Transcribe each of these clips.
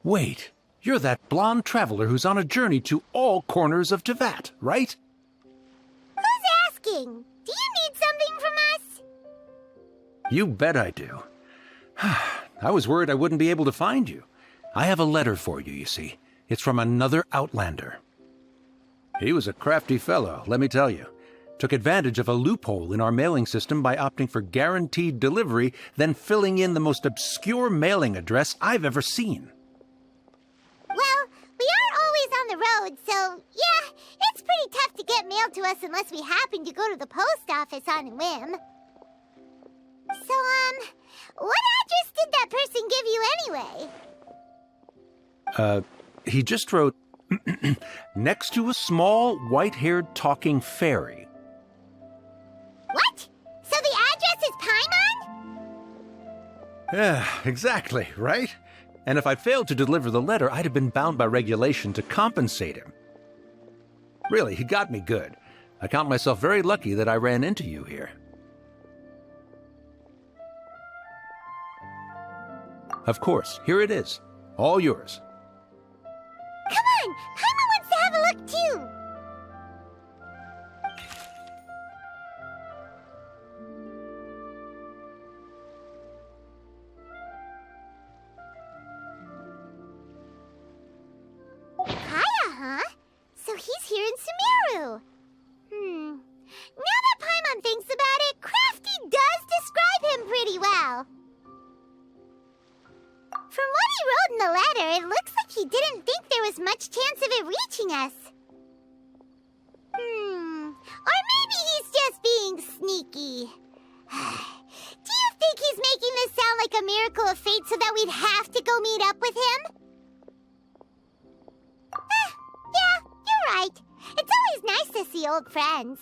Wait, you're that blonde traveler who's on a journey to all corners of Teyvat, right? Who's asking? Do you need something from us? You bet I do. I was worried I wouldn't be able to find you. I have a letter for you, you see. It's from another Outlander. He was a crafty fellow, let me tell you. Took advantage of a loophole in our mailing system by opting for guaranteed delivery, then filling in the most obscure mailing address I've ever seen. Well, we are always on the road, so yeah, it's pretty tough to get mail to us unless we happen to go to the post office on a whim. So, what address did that person give you anyway? He just wrote, next to a small, white-haired talking fairy. What? So the address is Paimon? Yeah, exactly, right? And if I'd failed to deliver the letter, I'd have been bound by regulation to compensate him. Really, he got me good. I count myself very lucky that I ran into you here. Of course, here it is. All yours. Come on! Paimon wants to have a look too! Kaya, huh? So he's here in Sumeru. Now that Paimon thinks about it, Crafty does describe him pretty well. From what he wrote in the letter, it looks like he didn't think there was much chance of it reaching us. Or maybe he's just being sneaky. Do you think he's making this sound like a miracle of fate so that we'd have to go meet up with him? Yeah, you're right. It's always nice to see old friends.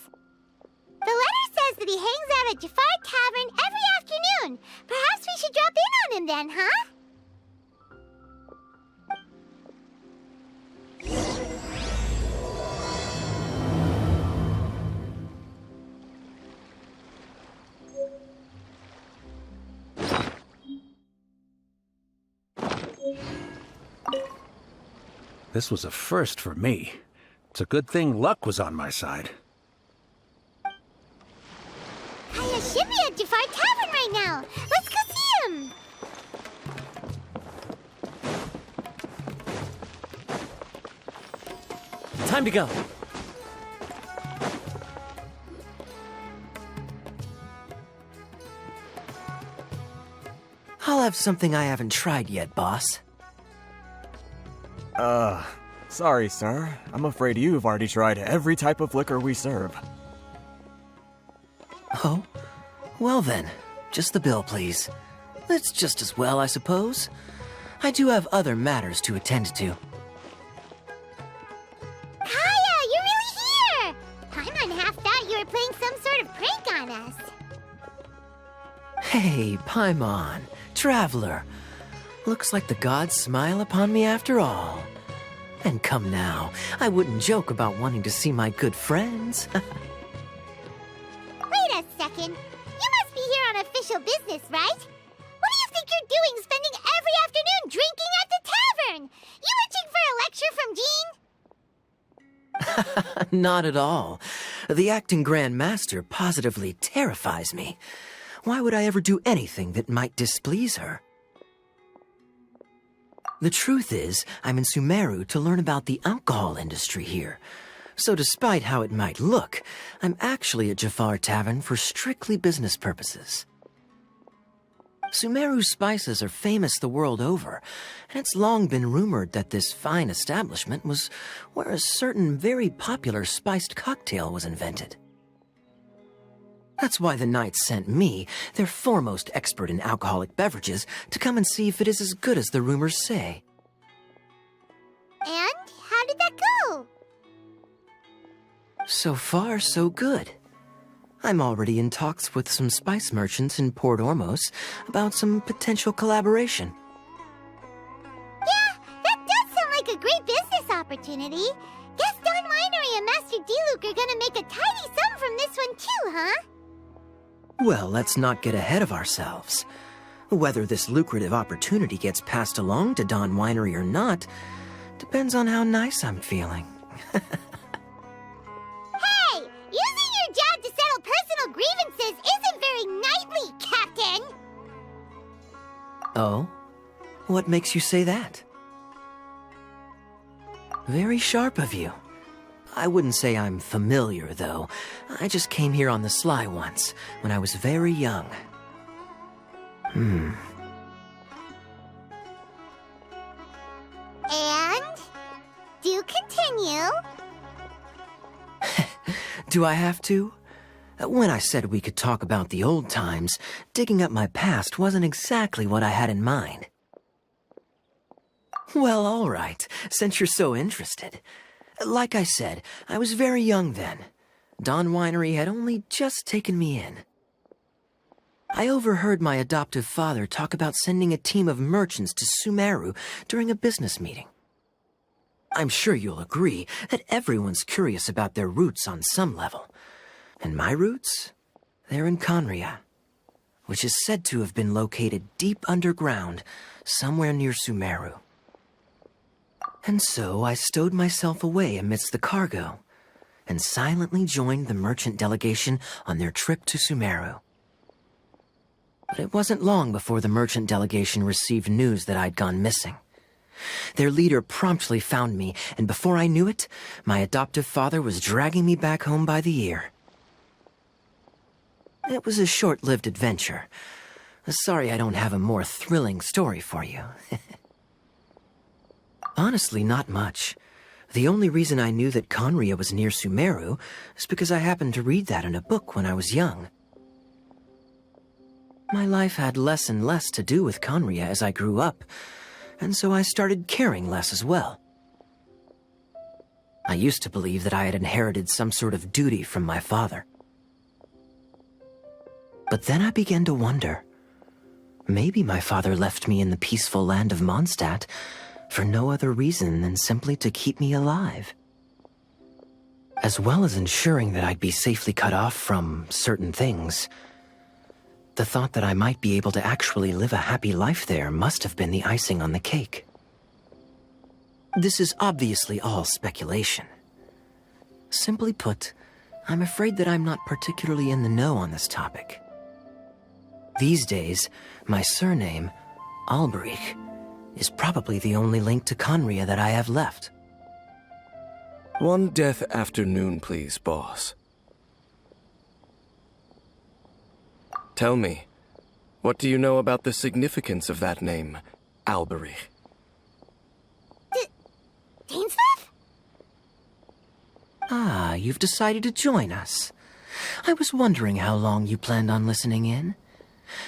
The letter says that he hangs out at Jafar Tavern every afternoon. Perhaps we should drop in on him then, huh? This was a first for me. It's a good thing luck was on my side. Kaya should be at Jafar Tavern right now. Let's go see him. Time to go. I'll have something I haven't tried yet, boss. Sorry, sir. I'm afraid you've already tried every type of liquor we serve. Oh? Well then, just the bill, please. It's just as well, I suppose. I do have other matters to attend to. Kaya, you're really here! Paimon half thought you were playing some sort of prank on us. Hey, Paimon, traveler. Looks like the gods smile upon me after all. And come now, I wouldn't joke about wanting to see my good friends. Wait a second. You must be here on official business, right? What do you think you're doing spending every afternoon drinking at the tavern? You itching for a lecture from Jean? Not at all. The acting Grand Master positively terrifies me. Why would I ever do anything that might displease her? The truth is, I'm in Sumeru to learn about the alcohol industry here. So despite how it might look, I'm actually at Jafar Tavern for strictly business purposes. Sumeru's spices are famous the world over, and it's long been rumored that this fine establishment was where a certain very popular spiced cocktail was invented. That's why the Knights sent me, their foremost expert in alcoholic beverages, to come and see if it is as good as the rumors say. And how did that go? So far, so good. I'm already in talks with some spice merchants in Port Ormos about some potential collaboration. Yeah, that does sound like a great business opportunity. Guess Don Winery and Master D-Luke are gonna make a tidy sum from this one too, huh? Well, let's not get ahead of ourselves. Whether this lucrative opportunity gets passed along to Don Winery or not depends on how nice I'm feeling. Hey! Using your job to settle personal grievances isn't very knightly, Captain! Oh? What makes you say that? Very sharp of you. I wouldn't say I'm familiar, though. I just came here on the sly once, when I was very young. And? Do continue. Do I have to? When I said we could talk about the old times, digging up my past wasn't exactly what I had in mind. Well, all right, since you're so interested. Like I said, I was very young then. Don Winery had only just taken me in. I overheard my adoptive father talk about sending a team of merchants to Sumeru during a business meeting. I'm sure you'll agree that everyone's curious about their roots on some level. And my roots? They're in Conria, which is said to have been located deep underground, somewhere near Sumeru. And so I stowed myself away amidst the cargo, and silently joined the merchant delegation on their trip to Sumeru. But it wasn't long before the merchant delegation received news that I'd gone missing. Their leader promptly found me, and before I knew it, my adoptive father was dragging me back home by the ear. It was a short-lived adventure. Sorry I don't have a more thrilling story for you. Honestly, not much. The only reason I knew that Conria was near Sumeru is because I happened to read that in a book when I was young. My life had less and less to do with Conria as I grew up, and so I started caring less as well. I used to believe that I had inherited some sort of duty from my father. But then I began to wonder, maybe my father left me in the peaceful land of Mondstadt for no other reason than simply to keep me alive. As well as ensuring that I'd be safely cut off from certain things, the thought that I might be able to actually live a happy life there must have been the icing on the cake. This is obviously all speculation. Simply put, I'm afraid that I'm not particularly in the know on this topic. These days, my surname, Alberich, is probably the only link to Conria that I have left. One death afternoon, please, boss. Tell me, what do you know about the significance of that name, Alberich? Dainsleif? Ah, you've decided to join us. I was wondering how long you planned on listening in.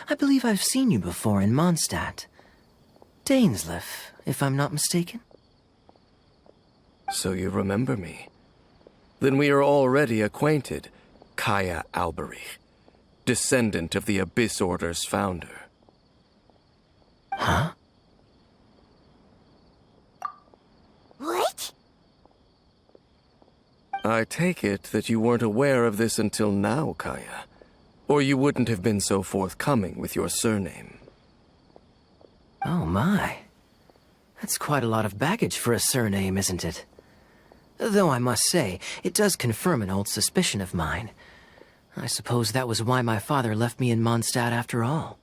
I believe I've seen you before in Mondstadt. Dainsleif, if I'm not mistaken. So you remember me. Then we are already acquainted, Kaya Alberich, descendant of the Abyss Order's founder. Huh? What? I take it that you weren't aware of this until now, Kaya, or you wouldn't have been so forthcoming with your surname. Oh my. That's quite a lot of baggage for a surname, isn't it? Though I must say, it does confirm an old suspicion of mine. I suppose that was why my father left me in Mondstadt after all.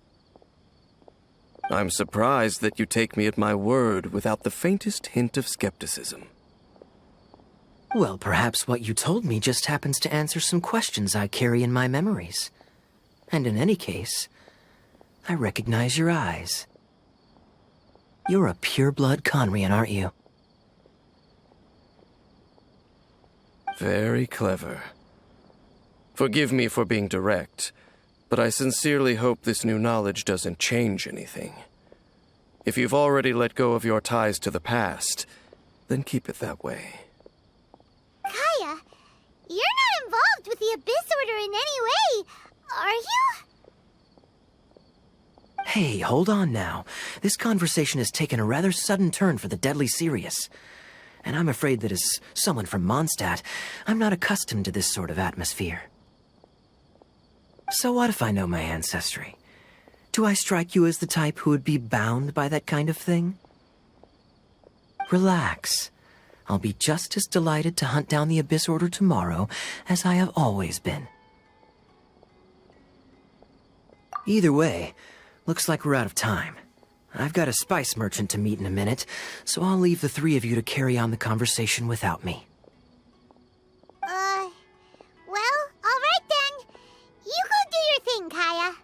I'm surprised that you take me at my word without the faintest hint of skepticism. Well, perhaps what you told me just happens to answer some questions I carry in my memories. And in any case, I recognize your eyes. You're a pure-blood Conrian, aren't you? Very clever. Forgive me for being direct, but I sincerely hope this new knowledge doesn't change anything. If you've already let go of your ties to the past, then keep it that way. Kaya, you're not involved with the Abyss Order in any way, are you? Hey, hold on now. This conversation has taken a rather sudden turn for the deadly serious. And I'm afraid that as someone from Mondstadt, I'm not accustomed to this sort of atmosphere. So what if I know my ancestry? Do I strike you as the type who would be bound by that kind of thing? Relax. I'll be just as delighted to hunt down the Abyss Order tomorrow as I have always been. Either way, looks like we're out of time. I've got a spice merchant to meet in a minute, so I'll leave the three of you to carry on the conversation without me. Well, alright then. You go do your thing, Kaya.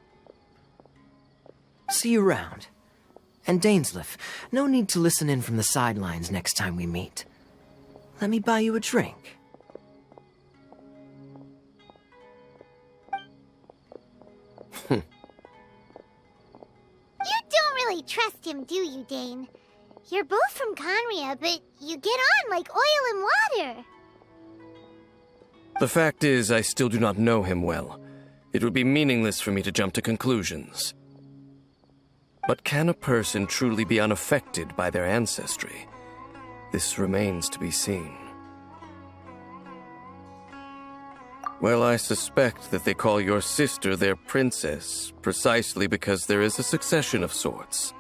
See you around. And Dainsleif, no need to listen in from the sidelines next time we meet. Let me buy you a drink. You don't really trust him, do you, Dane? You're both from Conria, but you get on like oil and water. The fact is, I still do not know him well. It would be meaningless for me to jump to conclusions. But can a person truly be unaffected by their ancestry? This remains to be seen. Well, I suspect that they call your sister their princess, precisely because there is a succession of sorts.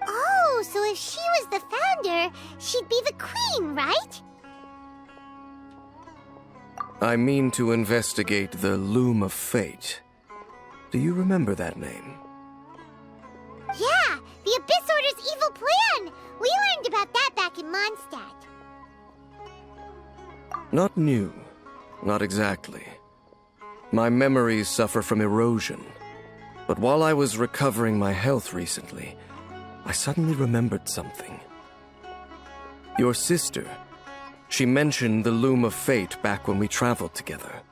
Oh, so if she was the founder, she'd be the queen, right? I mean to investigate the Loom of Fate. Do you remember that name? Yeah, the Abyss Order's evil plan! We learned about that back in Mondstadt. Not new. Not exactly. My memories suffer from erosion. But while I was recovering my health recently, I suddenly remembered something. Your sister. She mentioned the Loom of Fate back when we traveled together.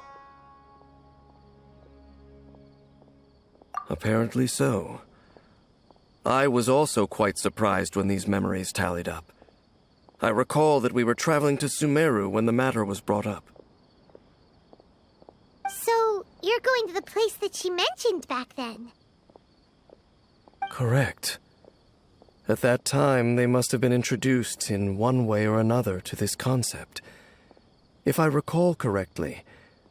Apparently so. I was also quite surprised when these memories tallied up. I recall that we were traveling to Sumeru when the matter was brought up. So, you're going to the place that she mentioned back then? Correct. At that time, they must have been introduced in one way or another to this concept. If I recall correctly,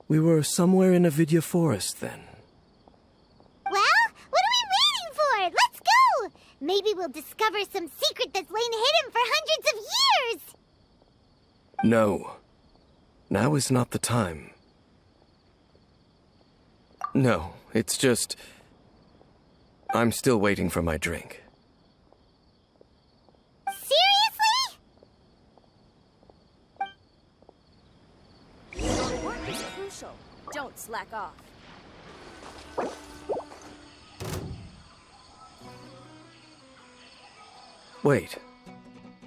we were somewhere in Avidya Forest then. Well, what are we waiting for? Let's go! Maybe we'll discover some secret that's lain hidden for hundreds of years! No. Now is not the time. No, it's just... I'm still waiting for my drink. Seriously? Work is crucial. Don't slack off. Wait.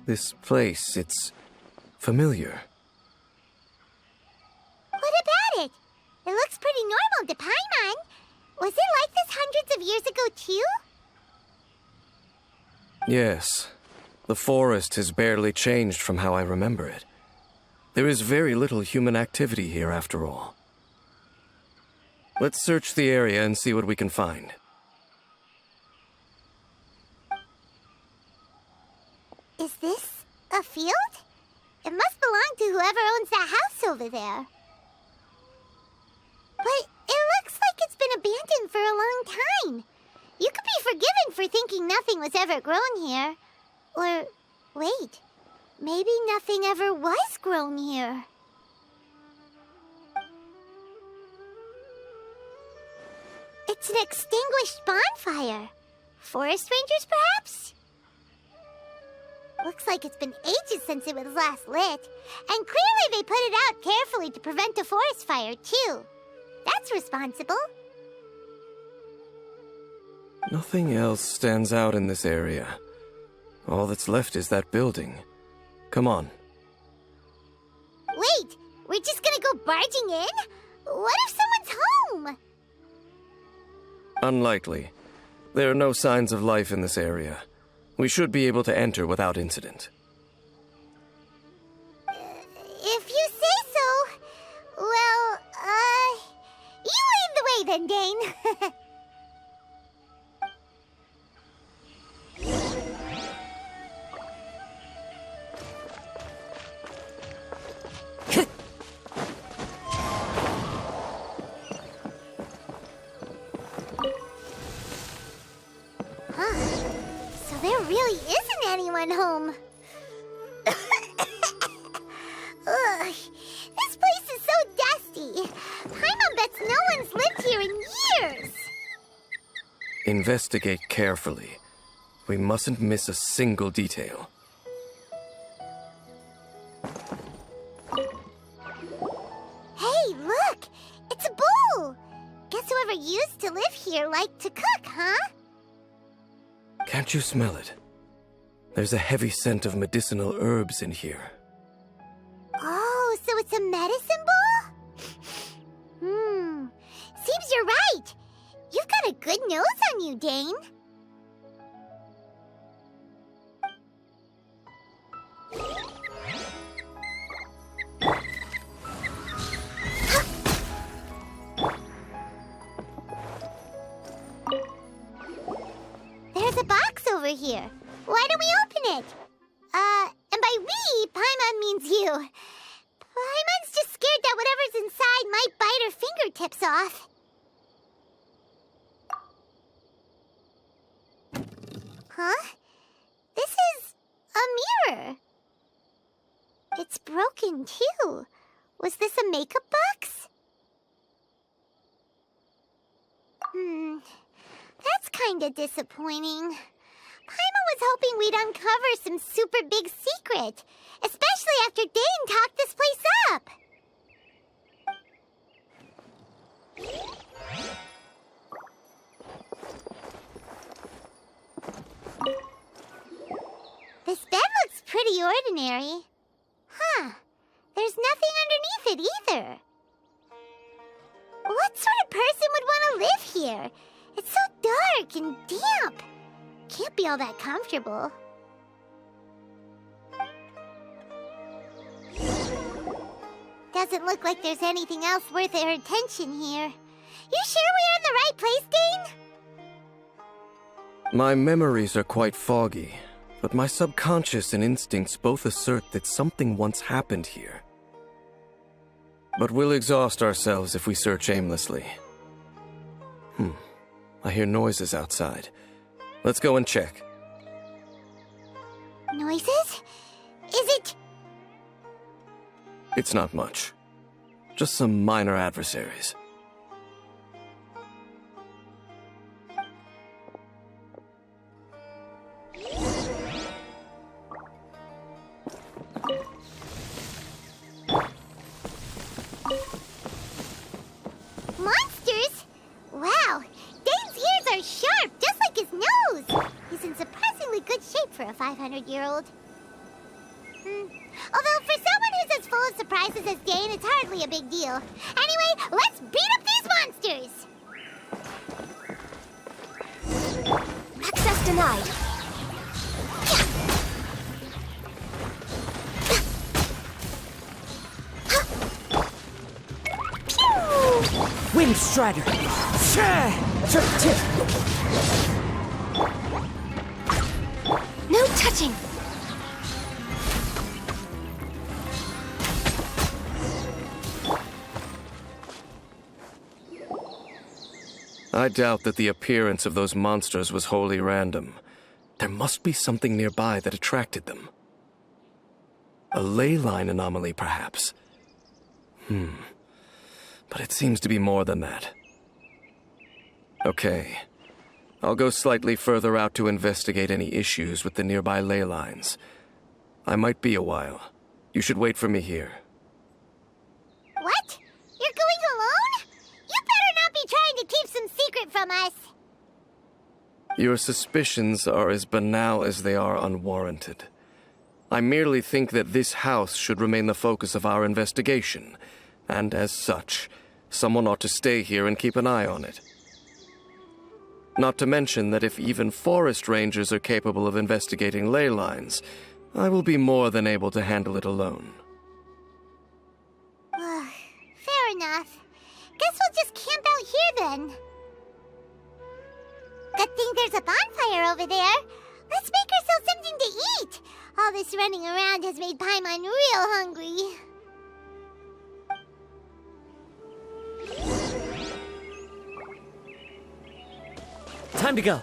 This place, it's familiar. What about it? It looks pretty normal to Paimon. Was it like this hundreds of years ago, too? Yes. The forest has barely changed from how I remember it. There is very little human activity here, after all. Let's search the area and see what we can find. Is this a field? It must belong to whoever owns that house over there. But it looks like it's been abandoned for a long time. You could be forgiven for thinking nothing was ever grown here. Or, wait, maybe nothing ever was grown here. It's an extinguished bonfire. Forest rangers, perhaps? Looks like it's been ages since it was last lit. And clearly they put it out carefully to prevent a forest fire, too. That's responsible. Nothing else stands out in this area. All that's left is that building. Come on. Wait, we're just gonna go barging in? What if someone's home? Unlikely. There are no signs of life in this area. We should be able to enter without incident. If you say so. Well, you lead the way then, Dane. anyone home. Ugh, this place is so dusty. Paimon bets no one's lived here in years. Investigate carefully. We mustn't miss a single detail. Hey, look! It's a bowl! Guess whoever used to live here liked to cook, huh? Can't you smell it? There's a heavy scent of medicinal herbs in here. Oh, so it's a medicine bowl? Seems you're right. You've got a good nose on you, Dane. There's a box over here. Why don't we open it? And by we, Paimon means you. Paimon's just scared that whatever's inside might bite her fingertips off. Huh? This is a mirror. It's broken, too. Was this a makeup box? That's kinda disappointing. Paimon was hoping we'd uncover some super big secret, especially after Dane talked this place up. This bed looks pretty ordinary. Huh. There's nothing underneath it either. What sort of person would want to live here? It's so dark and damp. Can't be all that comfortable. Doesn't look like there's anything else worth our attention here. You sure we're in the right place, Dane? My memories are quite foggy, but my subconscious and instincts both assert that something once happened here. But we'll exhaust ourselves if we search aimlessly. I hear noises outside. Let's go and check. Noises? Is it... It's not much. Just some minor adversaries. Monsters? Wow, Dane's ears are sharp, just like his nose. He's in surprisingly good shape for a 500-year-old. Although for someone who's as full of surprises as Dane, it's hardly a big deal. Anyway, let's beat up these monsters! Access denied. Wind Strider! Trip tip! No touching. I doubt that the appearance of those monsters was wholly random. There must be something nearby that attracted them. A ley line anomaly, perhaps. But it seems to be more than that. Okay. I'll go slightly further out to investigate any issues with the nearby ley lines. I might be a while. You should wait for me here. What? You're going alone? You better not be trying to keep some secret from us. Your suspicions are as banal as they are unwarranted. I merely think that this house should remain the focus of our investigation, and as such, someone ought to stay here and keep an eye on it. Not to mention that if even forest rangers are capable of investigating ley lines, I will be more than able to handle it alone. Fair enough. Guess we'll just camp out here then. Good thing there's a bonfire over there. Let's make ourselves something to eat. All this running around has made Paimon real hungry. Time to go.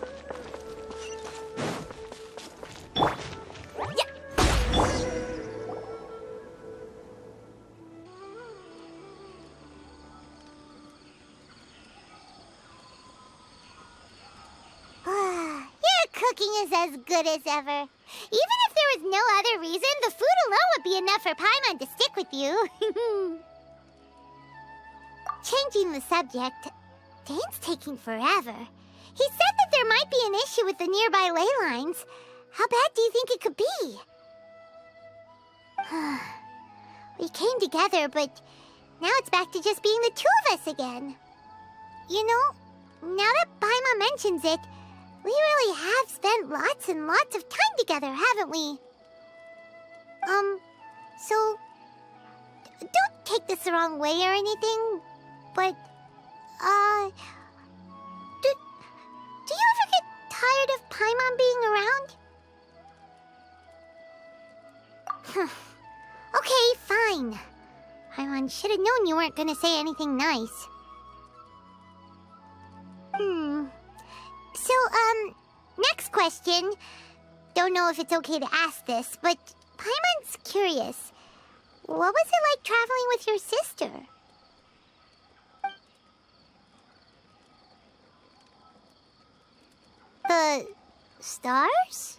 cooking is as good as ever. Even if there was no other reason, the food alone would be enough for Paimon to stick with you. Changing the subject, Dane's taking forever. He said that there might be an issue with the nearby ley lines. How bad do you think it could be? We came together, but now it's back to just being the two of us again. You know, now that Paimon mentions it, we really have spent lots and lots of time together, haven't we? So, don't take this the wrong way or anything, but, do you ever get tired of Paimon being around? Okay, fine. Paimon should have known you weren't gonna say anything nice. So, next question. Don't know if it's okay to ask this, but Paimon's curious. What was it like traveling with your sister? The stars?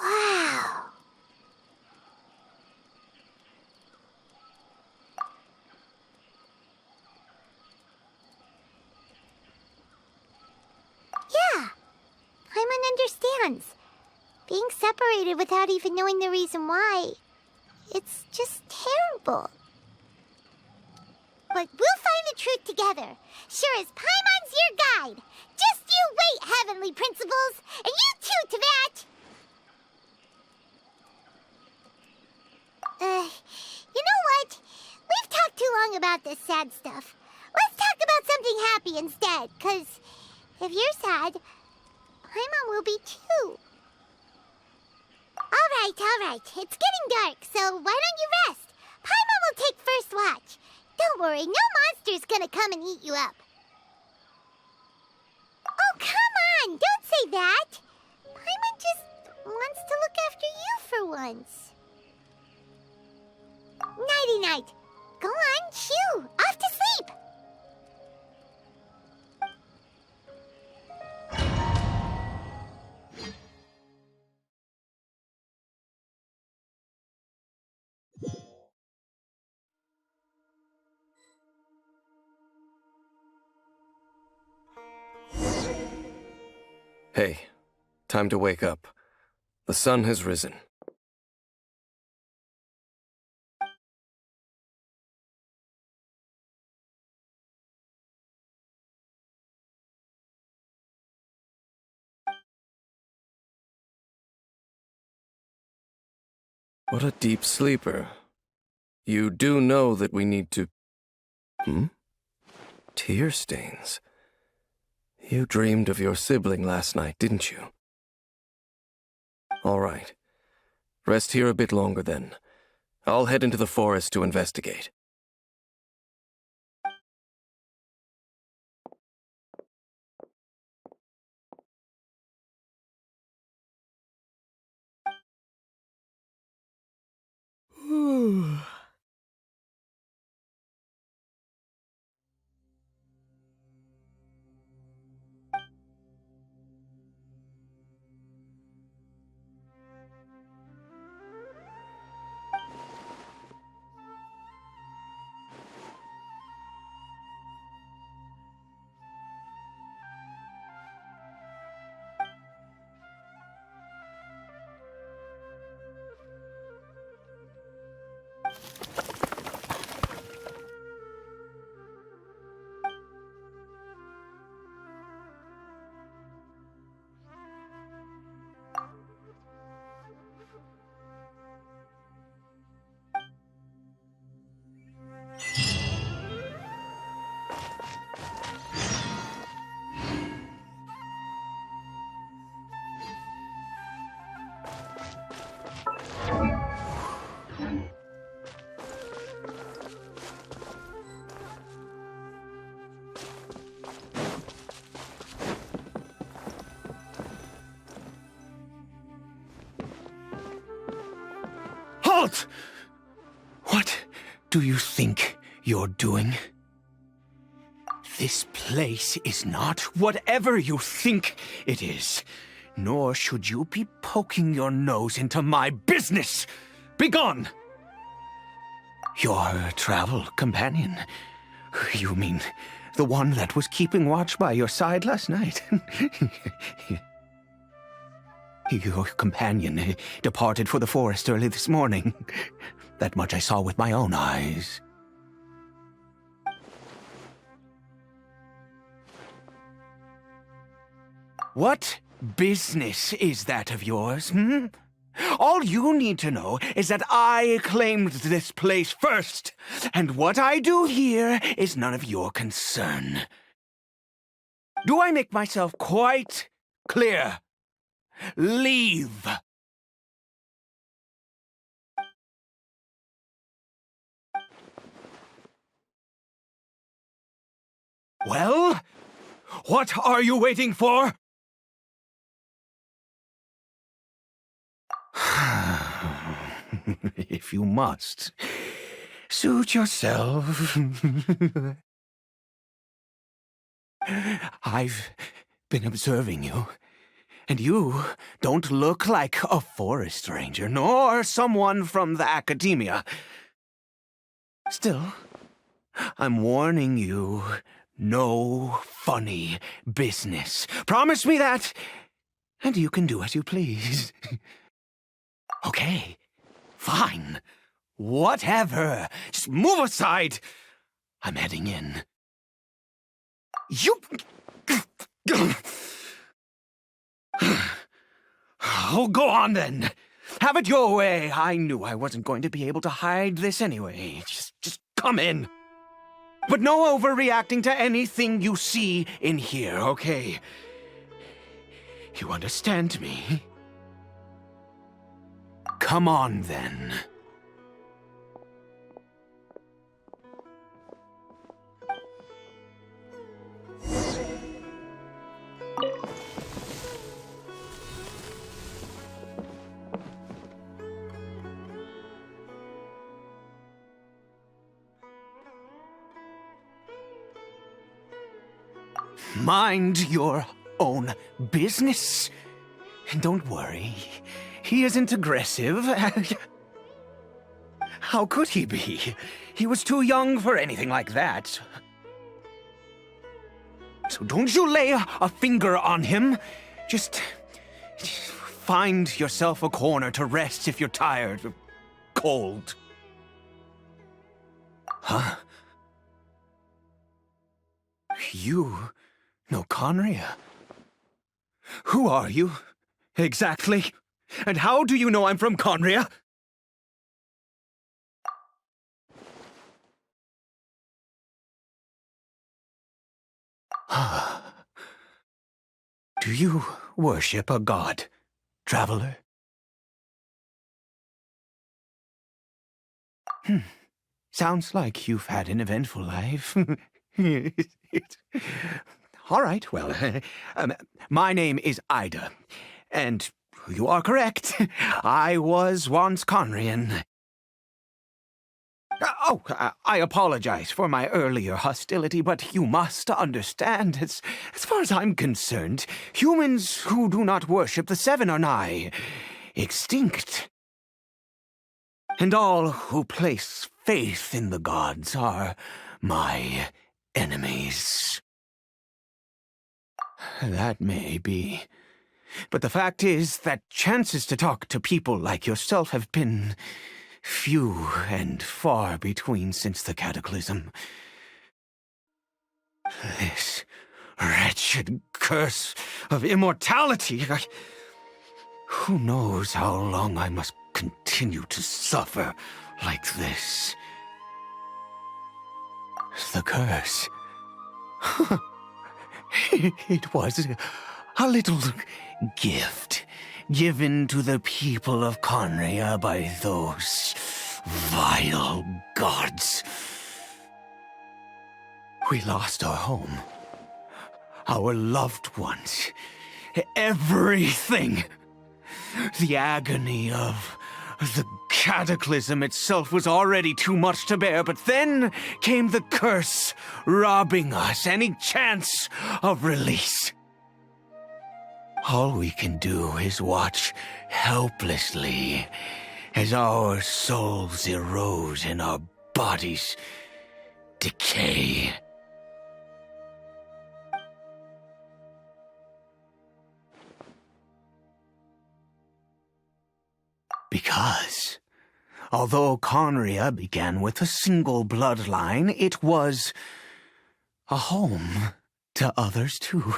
Wow. Yeah, Paimon understands. Being separated without even knowing the reason why, it's just terrible. But we'll find the truth together. Sure as Paimon's your guide. Just you wait, Heavenly Principles, and you too, Teyvat! You know what? We've talked too long about this sad stuff. Let's talk about something happy instead, 'cause if you're sad, Paimon will be too. All right. It's getting dark, so why don't you rest? Paimon will take first watch. Don't worry, no monster's gonna come and eat you up. Oh, come on! Don't say that! Paimon just wants to look after you for once. Nighty-night. Go on, shoo! Off to sleep! Hey, time to wake up. The sun has risen. What a deep sleeper. You do know that we need to... Tear stains. You dreamed of your sibling last night, didn't you? All right. Rest here a bit longer then. I'll head into the forest to investigate. Halt! What do you think you're doing? This place is not whatever you think it is, nor should you be poking your nose into my business. Begone! Your travel companion. You mean the one that was keeping watch by your side last night? Your companion departed for the forest early this morning. That much I saw with my own eyes. What business is that of yours, hmm? All you need to know is that I claimed this place first, and what I do here is none of your concern. Do I make myself quite clear? Leave! Well, what are you waiting for? If you must, suit yourself. I've been observing you, and you don't look like a forest ranger, nor someone from the academia. Still, I'm warning you, no funny business. Promise me that, and you can do as you please. Okay, fine. Whatever. Just move aside. I'm heading in. You... Oh, go on then. Have it your way. I knew I wasn't going to be able to hide this anyway. Just come in. But no overreacting to anything you see in here, okay? You understand me? Come on, then. Mind your own business. Don't worry. He isn't aggressive. How could he be? He was too young for anything like that. So don't you lay a finger on him. Just find yourself a corner to rest if you're tired or cold. Huh? You know Conria? Who are you, exactly? And how do you know I'm from Conria? Do you worship a god, traveler? Sounds like you've had an eventful life. All right, well, my name is Ida, and you are correct. I was once Conrian. I apologize for my earlier hostility, but you must understand, as far as I'm concerned, humans who do not worship the Seven are nigh extinct. And all who place faith in the gods are my enemies. That may be. But the fact is that chances to talk to people like yourself have been few and far between since the cataclysm. This wretched curse of immortality. Who knows how long I must continue to suffer like this? The curse. It was a little gift given to the people of Conria by those vile gods. We lost our home, our loved ones, everything. The agony of the cataclysm itself was already too much to bear, but then came the curse, robbing us any chance of release. All we can do is watch helplessly as our souls erode and our bodies decay. Because, although Conria began with a single bloodline, it was a home to others too.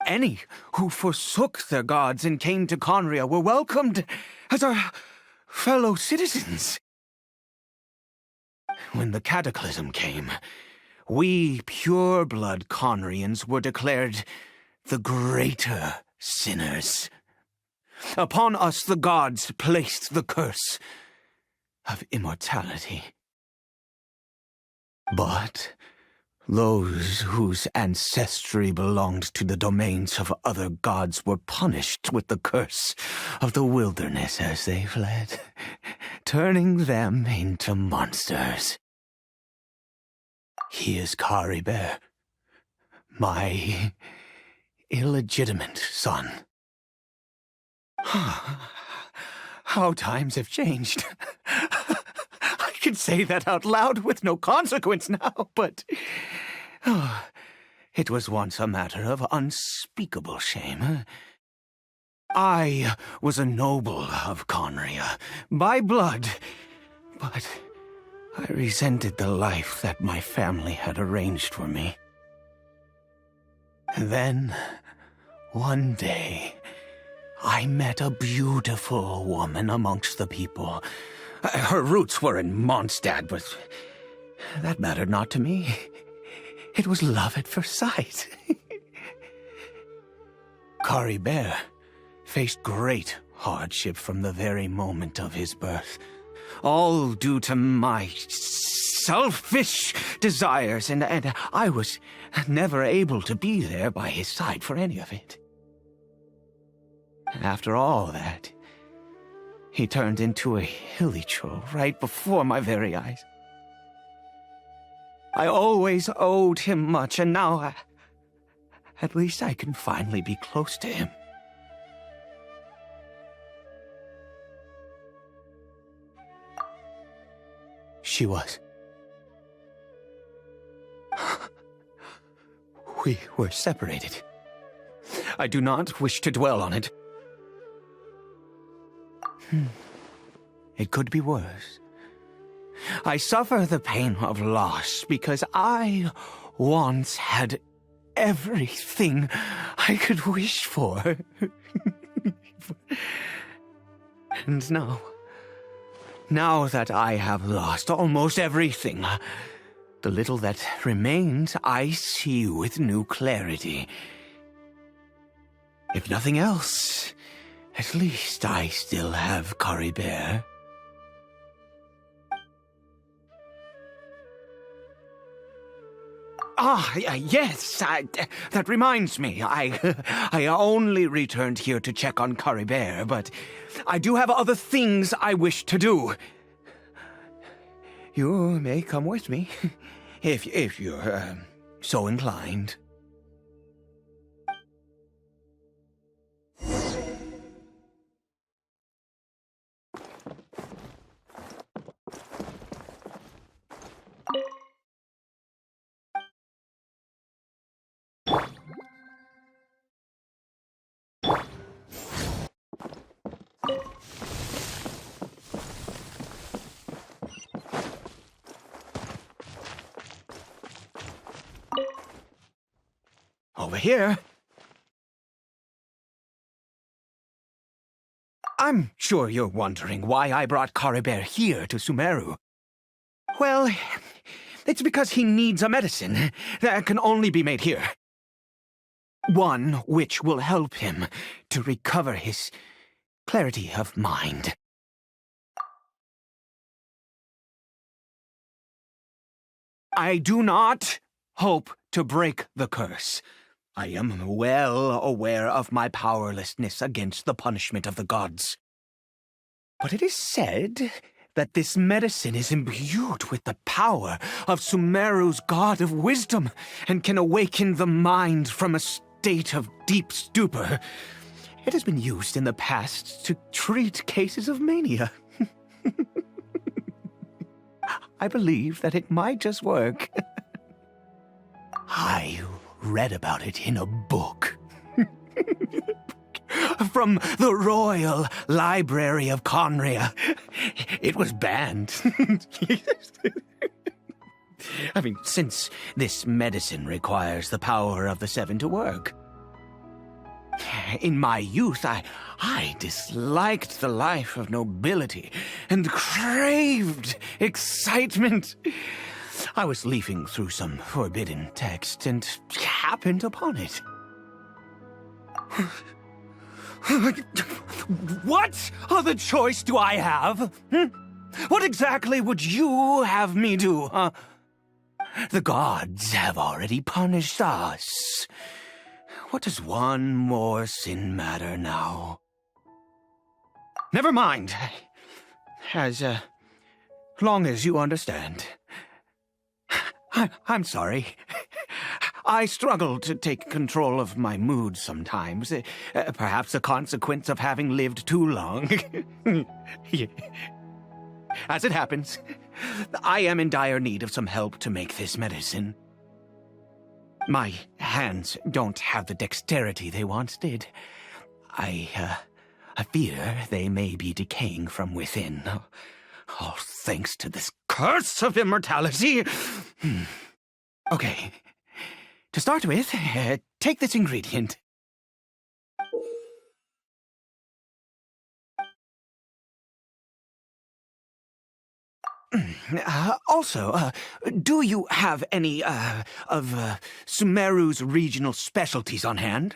Any who forsook their gods and came to Conria were welcomed as our fellow citizens. When the cataclysm came, we pure-blood Conrians were declared the greater sinners. Upon us the gods placed the curse of immortality. But those whose ancestry belonged to the domains of other gods were punished with the curse of the wilderness as they fled, turning them into monsters. He is Caribert, my illegitimate son. How times have changed. I can say that out loud with no consequence now, but it was once a matter of unspeakable shame. I was a noble of Conria, by blood, but I resented the life that my family had arranged for me. And then, one day, I met a beautiful woman amongst the people. Her roots were in Mondstadt, but that mattered not to me. It was love at first sight. Caribert faced great hardship from the very moment of his birth, all due to my selfish desires, and I was never able to be there by his side for any of it. After all that, he turned into a hilly troll right before my very eyes. I always owed him much, and now at least I can finally be close to him. She was. We were separated. I do not wish to dwell on it. It could be worse. I suffer the pain of loss because I once had everything I could wish for. And now that I have lost almost everything, the little that remains I see with new clarity. If nothing else, at least I still have Caribert. Yes, that reminds me. I only returned here to check on Caribert, but I do have other things I wish to do. You may come with me, if you're so inclined. Over here. I'm sure you're wondering why I brought Caribert here to Sumeru. Well, it's because he needs a medicine that can only be made here. One which will help him to recover his clarity of mind. I do not hope to break the curse. I am well aware of my powerlessness against the punishment of the gods. But it is said that this medicine is imbued with the power of Sumeru's god of wisdom and can awaken the mind from a state of deep stupor. It has been used in the past to treat cases of mania. I believe that it might just work. I read about it in a book. From the Royal Library of Conria. It was banned. I mean, since this medicine requires the power of the seven to work. In my youth, I disliked the life of nobility and craved excitement. I was leafing through some forbidden text and happened upon it. What other choice do I have? What exactly would you have me do, huh? The gods have already punished us. What does one more sin matter now? Never mind. As long as you understand. I'm sorry. I struggle to take control of my mood sometimes. Perhaps a consequence of having lived too long. As it happens, I am in dire need of some help to make this medicine. My hands don't have the dexterity they once did. I fear they may be decaying from within. All thanks to this curse of immortality. Okay. To start with, take this ingredient. Also, do you have any, of Sumeru's regional specialties on hand?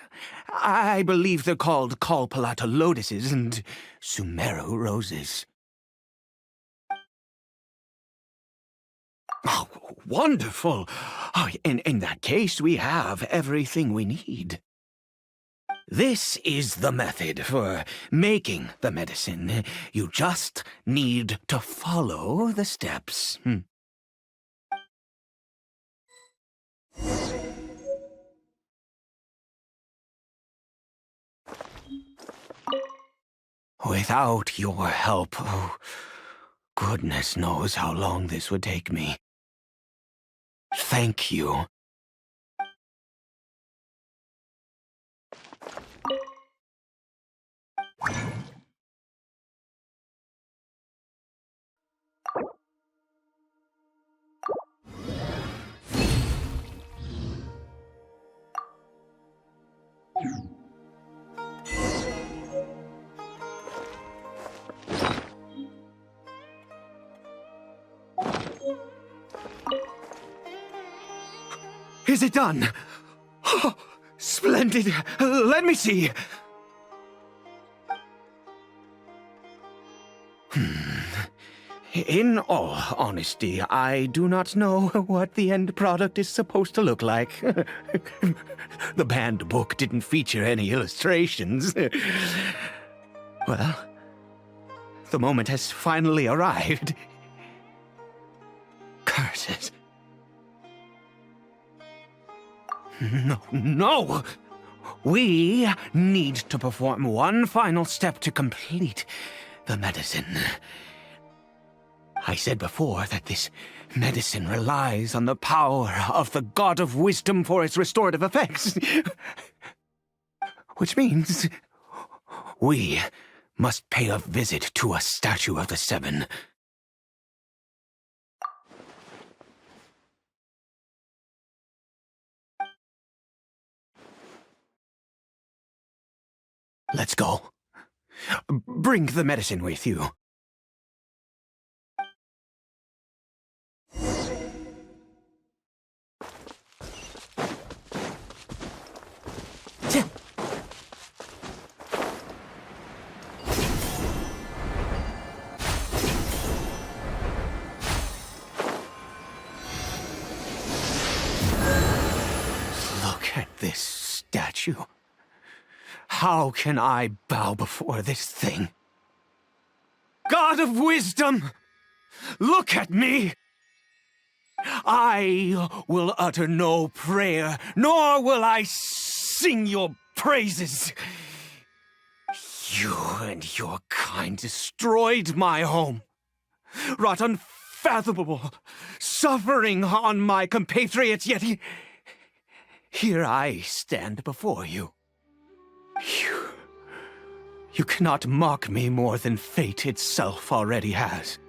I believe they're called Kalpalata lotuses and Sumeru roses. Oh, wonderful! Oh, in that case, we have everything we need. This is the method for making the medicine. You just need to follow the steps. Without your help, oh, goodness knows how long this would take me. Thank you. Is it done? Oh, splendid. Let me see. In all honesty, I do not know what the end product is supposed to look like. The banned book didn't feature any illustrations. Well, the moment has finally arrived. Curses. No! We need to perform one final step to complete the medicine. I said before that this medicine relies on the power of the god of wisdom for its restorative effects. Which means we must pay a visit to a statue of the Seven. Let's go. Bring the medicine with you. Look at this statue. How can I bow before this thing? God of wisdom, look at me. I will utter no prayer, nor will I sing your praises. You and your kind destroyed my home, wrought unfathomable suffering on my compatriots, yet here I stand before you. You cannot mock me more than fate itself already has.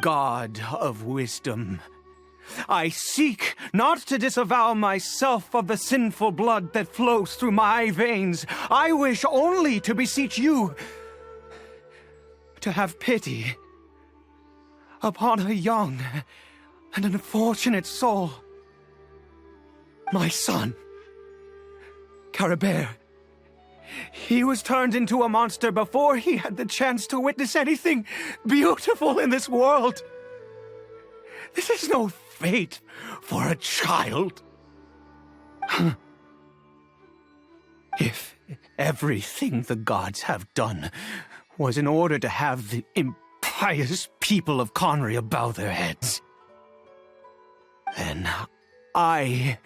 God of wisdom, I seek not to disavow myself of the sinful blood that flows through my veins. I wish only to beseech you to have pity upon a young and unfortunate soul. My son, Caribert. He was turned into a monster before he had the chance to witness anything beautiful in this world. This is no fate for a child. If everything the gods have done was in order to have the impious people of Conria bow their heads, then I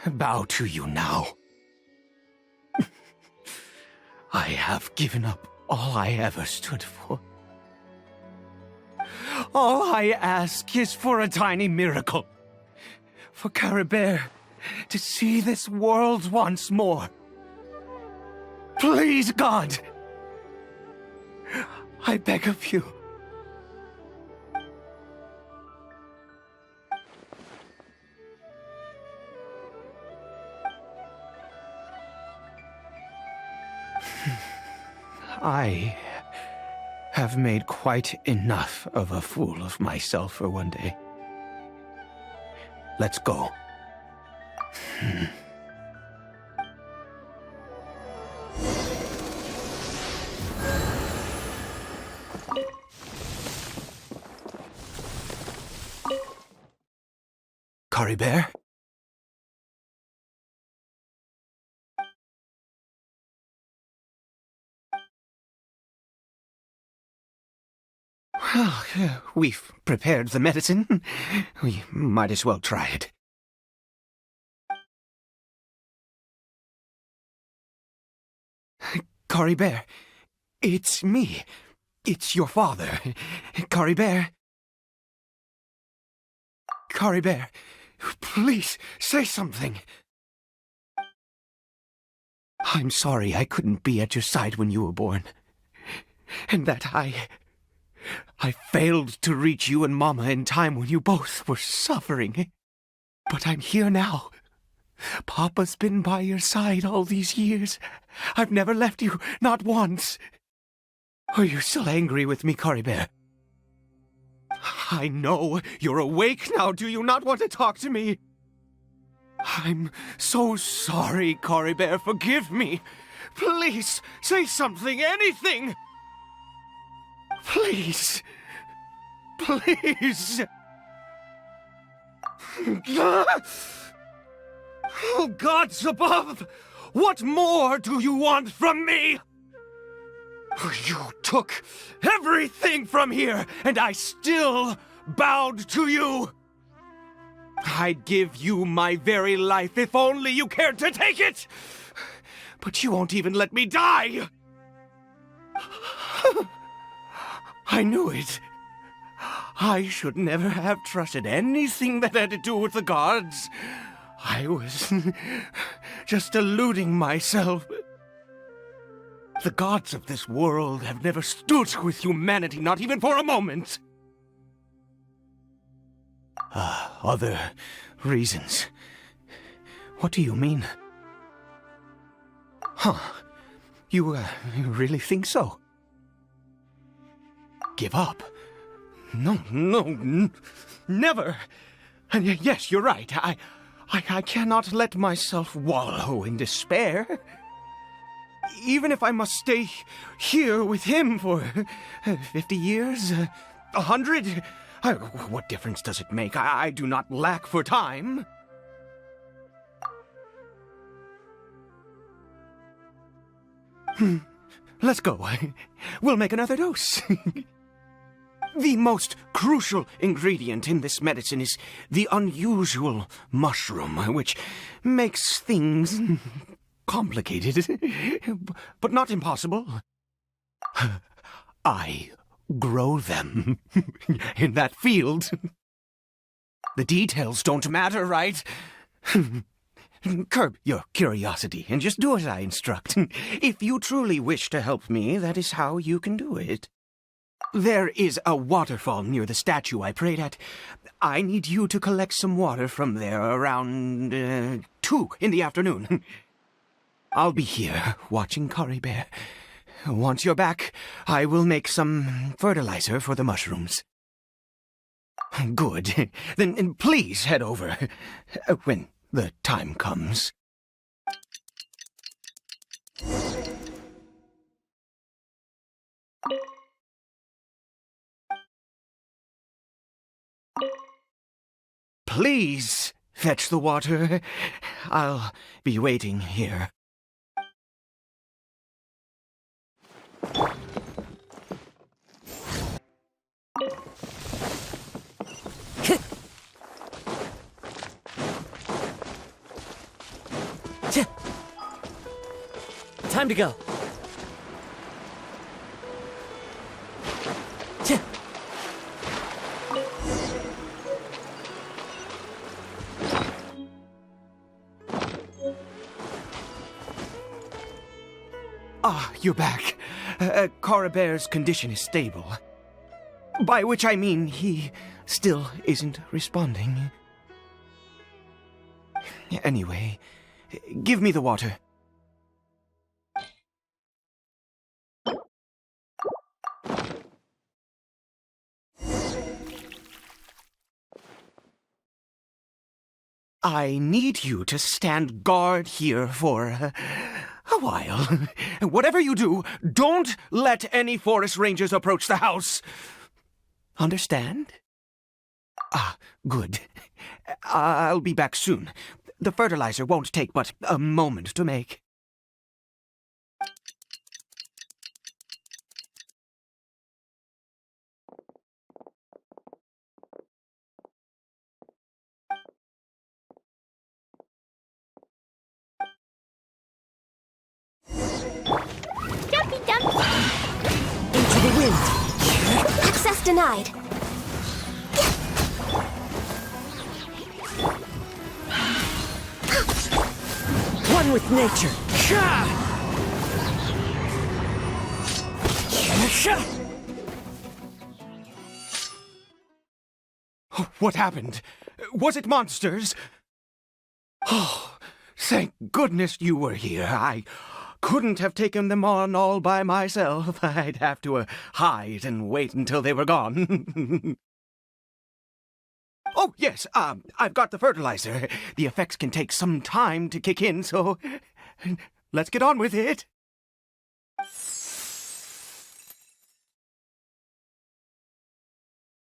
bow to you now. I have given up all I ever stood for. All I ask is for a tiny miracle. For Caribert to see this world once more. Please, God. I beg of you. I have made quite enough of a fool of myself for one day. Let's go. Caribert? Well, we've prepared the medicine. We might as well try it. Caribert, it's me. It's your father. Caribert. Caribert, please, say something. I'm sorry I couldn't be at your side when you were born. And that I failed to reach you and Mama in time when you both were suffering. But I'm here now. Papa's been by your side all these years. I've never left you, not once. Are you still angry with me, Caribert? I know you're awake now. Do you not want to talk to me? I'm so sorry, Caribert. Forgive me. Please, say something, anything. Please. Please. Oh, gods above! What more do you want from me? You took everything from here, and I still bowed to you. I'd give you my very life if only you cared to take it. But you won't even let me die. I knew it. I should never have trusted anything that had to do with the gods. I was just deluding myself. The gods of this world have never stood with humanity, not even for a moment. Other reasons. What do you mean? Huh. You really think so? Give up? No, never. And yes, you're right. I cannot let myself wallow in despair. Even if I must stay here with him for 50 years, 100, what difference does it make? I do not lack for time. let's go. We'll make another dose. The most crucial ingredient in this medicine is the unusual mushroom, which makes things complicated, but not impossible. I grow them in that field. The details don't matter, right? Curb your curiosity and just do as I instruct. If you truly wish to help me, that is how you can do it. There is a waterfall near the statue I prayed at. I need you to collect some water from there around 2 in the afternoon. I'll be here watching Caribert. Once you're back, I will make some fertilizer for the mushrooms. Good. Then please head over when the time comes. Please fetch the water. I'll be waiting here. Time to go. Ah, you're back. Caribert's condition is stable. By which I mean he still isn't responding. Anyway, give me the water. I need you to stand guard here for a while. Whatever you do, don't let any forest rangers approach the house. Understand? Ah, good. I'll be back soon. The fertilizer won't take but a moment to make. Jumpy dumpy. Into the wind. Access denied. One with nature. What happened? Was it monsters? Oh, thank goodness you were here. I couldn't have taken them on all by myself. I'd have to hide and wait until they were gone. Oh, yes, I've got the fertilizer. The effects can take some time to kick in, so let's get on with it.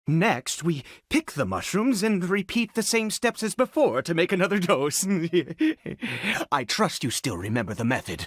Next, we pick the mushrooms and repeat the same steps as before to make another dose. I trust you still remember the method.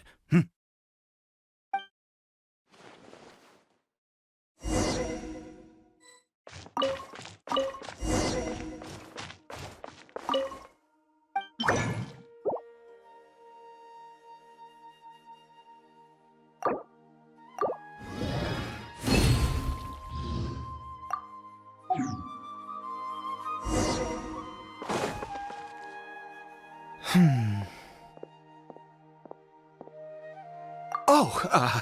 Oh,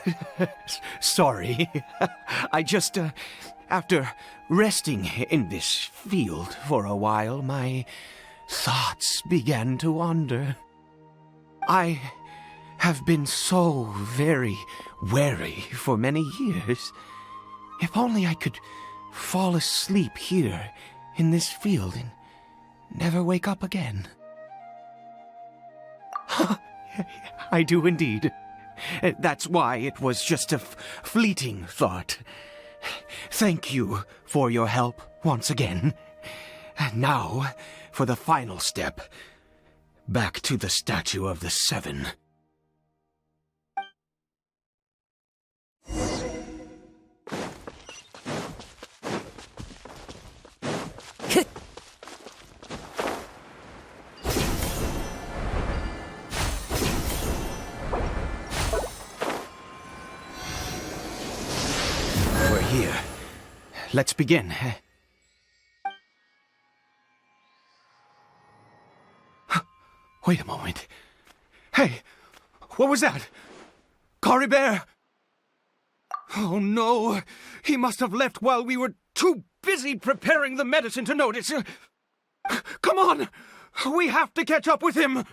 sorry. I just, after resting in this field for a while, my thoughts began to wander. I have been so very wary for many years. If only I could fall asleep here in this field and never wake up again. I do indeed. That's why it was just a fleeting thought. Thank you for your help once again. And now, for the final step. Back to the statue of the 7. let's begin. Wait a moment. Hey, what was that? Caribert! Oh no, he must have left while we were too busy preparing the medicine to notice. Come on, we have to catch up with him.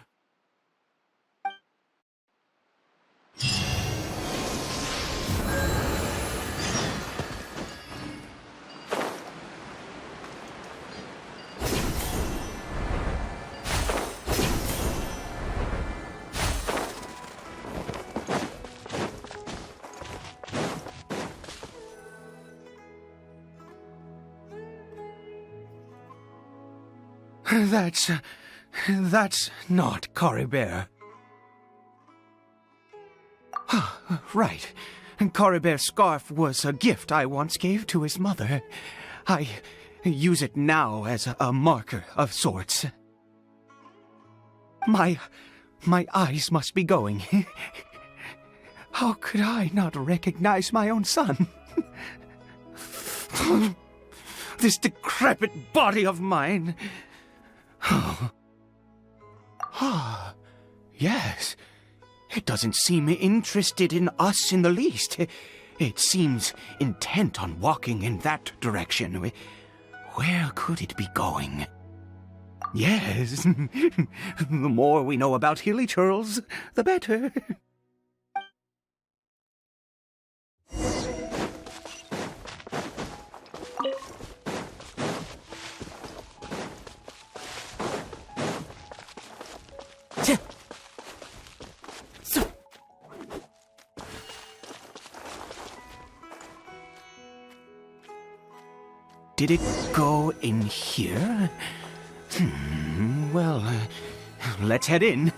That's not Caribert. Right. Caribert's scarf was a gift I once gave to his mother. I use it now as a marker of sorts. My eyes must be going. How could I not recognize my own son? This decrepit body of mine. Yes. It doesn't seem interested in us in the least. It seems intent on walking in that direction. Where could it be going? Yes. The more we know about Hilly Churls, the better. Did it go in here? Well, let's head in.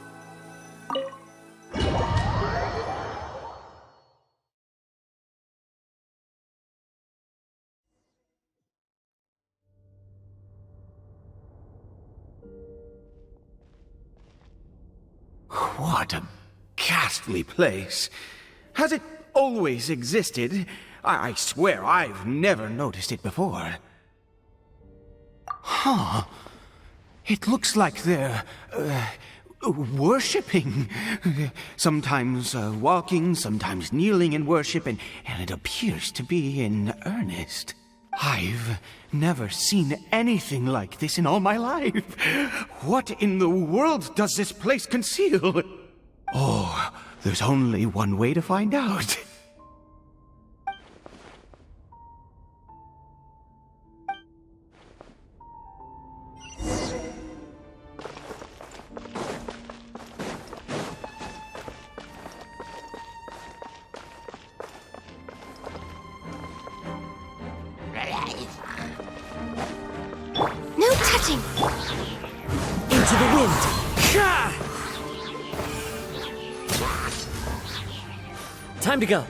What a ghastly place. Has it always existed? I swear I've never noticed it before. Huh. It looks like they're, worshipping. Sometimes walking, sometimes kneeling in worship, and it appears to be in earnest. I've never seen anything like this in all my life. What in the world does this place conceal? Oh, there's only one way to find out. No touching! Into the wind! Time to go.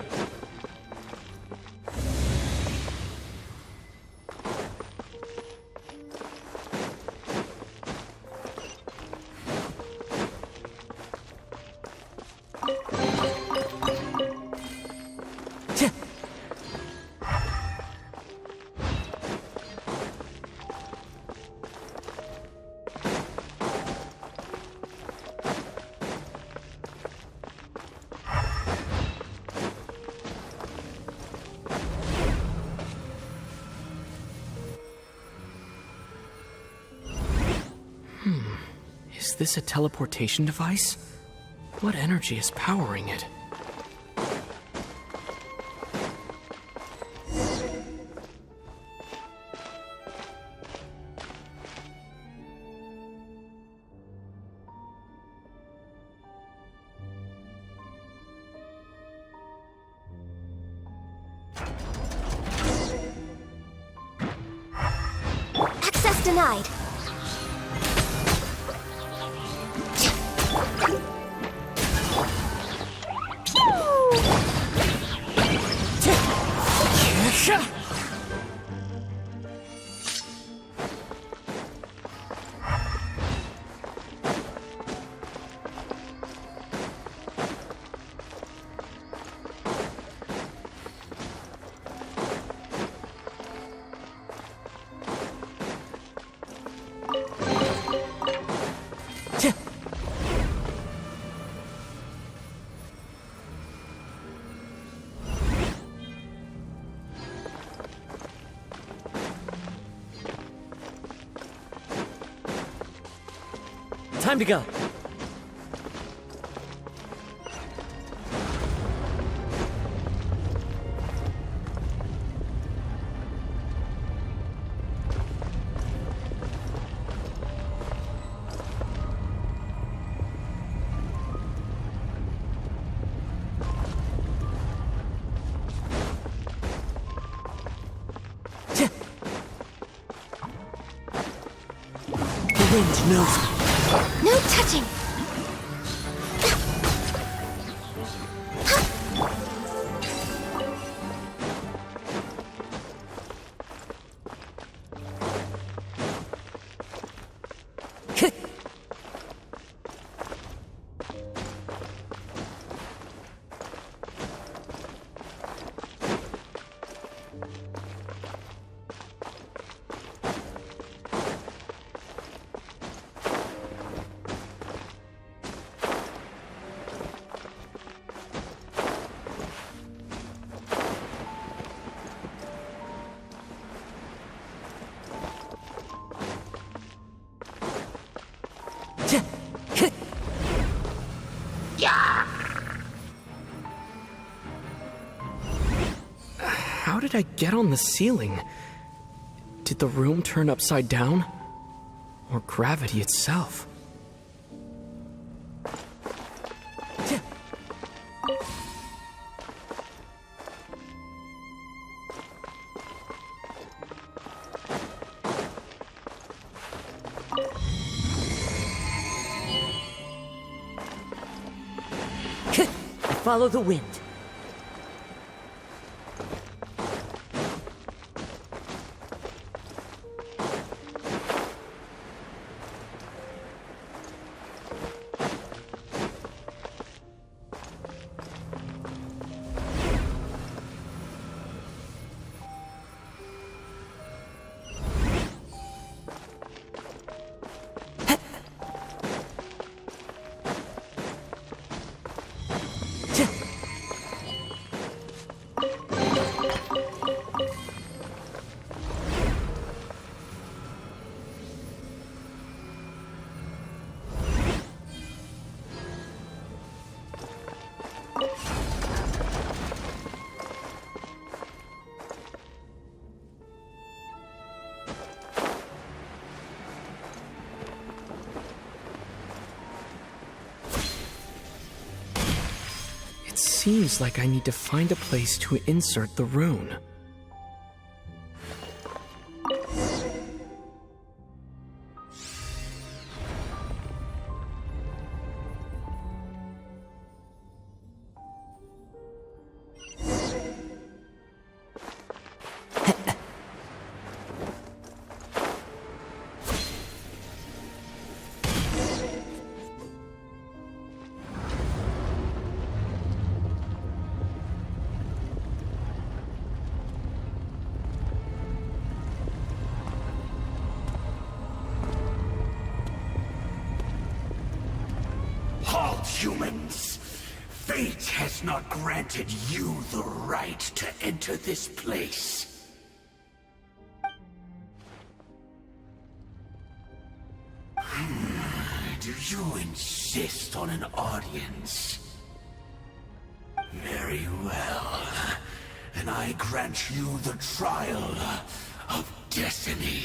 Is this a teleportation device? What energy is powering it? Access denied. Time to go. The wind knows me. No touching! How did I get on the ceiling? Did the room turn upside down? Or gravity itself? Follow the wind. It seems like I need to find a place to insert the rune. Halt, humans! Fate has not granted you the right to enter this place. Do you insist on an audience? Very well. Then I grant you the trial of destiny.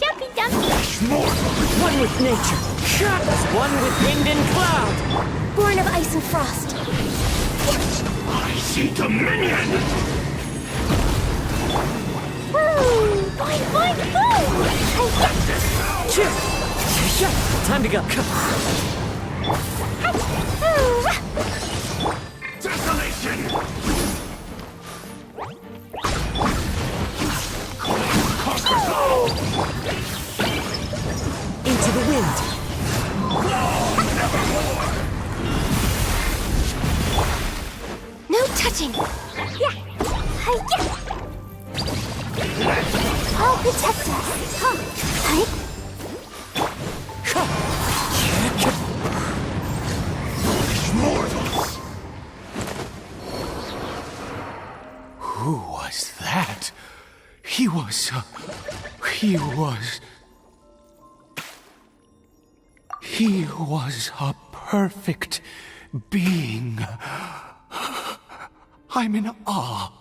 Jumpy Dumpy! One with nature. One with wind and cloud. Born of ice and frost. I see dominion! Woo! Boing, boing, boom! Time to go. Desolation! Into the wind. No touching! Yeah! Hi-ya! I'll protect us! Huh? Hi! Mortals! Who was that? He was a perfect being. I'm in awe.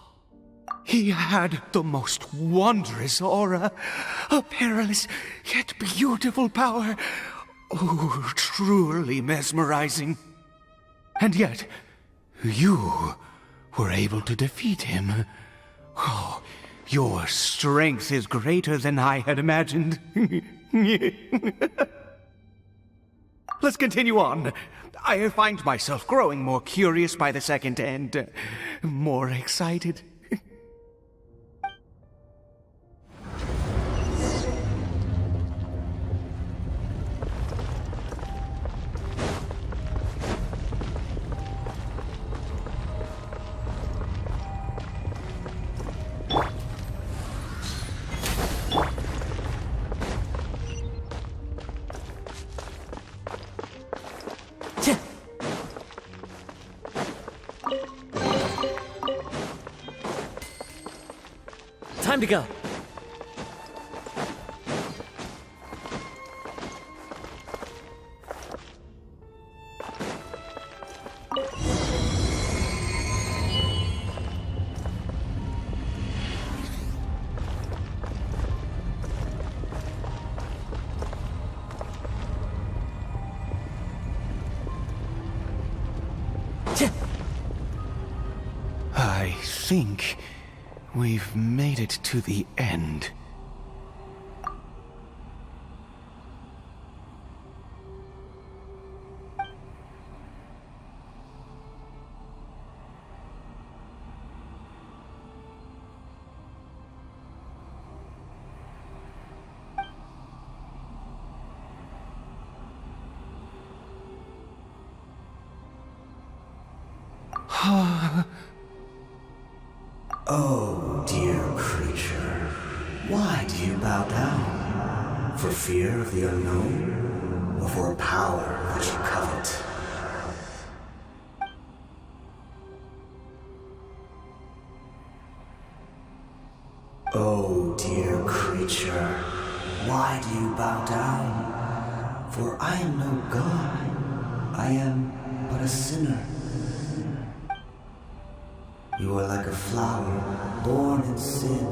He had the most wondrous aura, a perilous yet beautiful power. Oh, truly mesmerizing. And yet, you were able to defeat him. Oh, your strength is greater than I had imagined. Let's continue on. I find myself growing more curious by the second and more excited. Time to go. I think we've made it to the end. Oh, dear creature, why do you bow down? For fear of the unknown? Or for a power that you covet? Oh, dear creature, why do you bow down? For I am no god. I am but a sinner. You are like a flower, born in sin,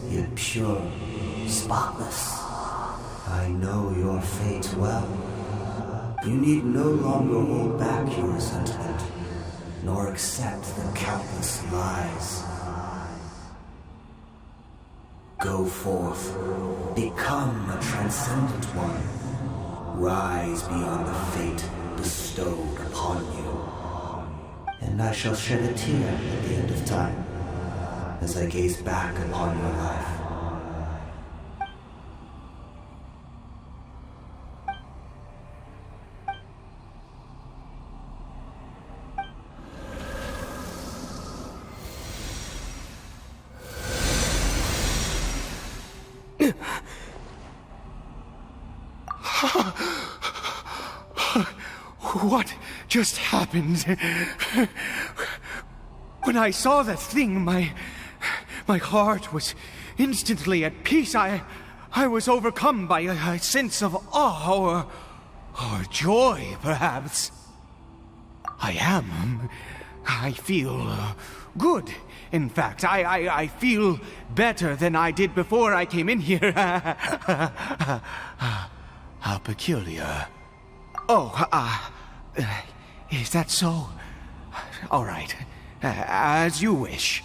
yet pure, spotless. I know your fate well. You need no longer hold back your resentment, nor accept the countless lies. Go forth, become a transcendent one. Rise beyond the fate bestowed upon you. And I shall shed a tear at the end of time, as I gaze back upon your life. What just happened? When I saw that thing, my heart was instantly at peace. I was overcome by a sense of awe or joy, perhaps. I feel good. In fact, I feel better than I did before I came in here. How peculiar. Oh, is that so? All right. As you wish.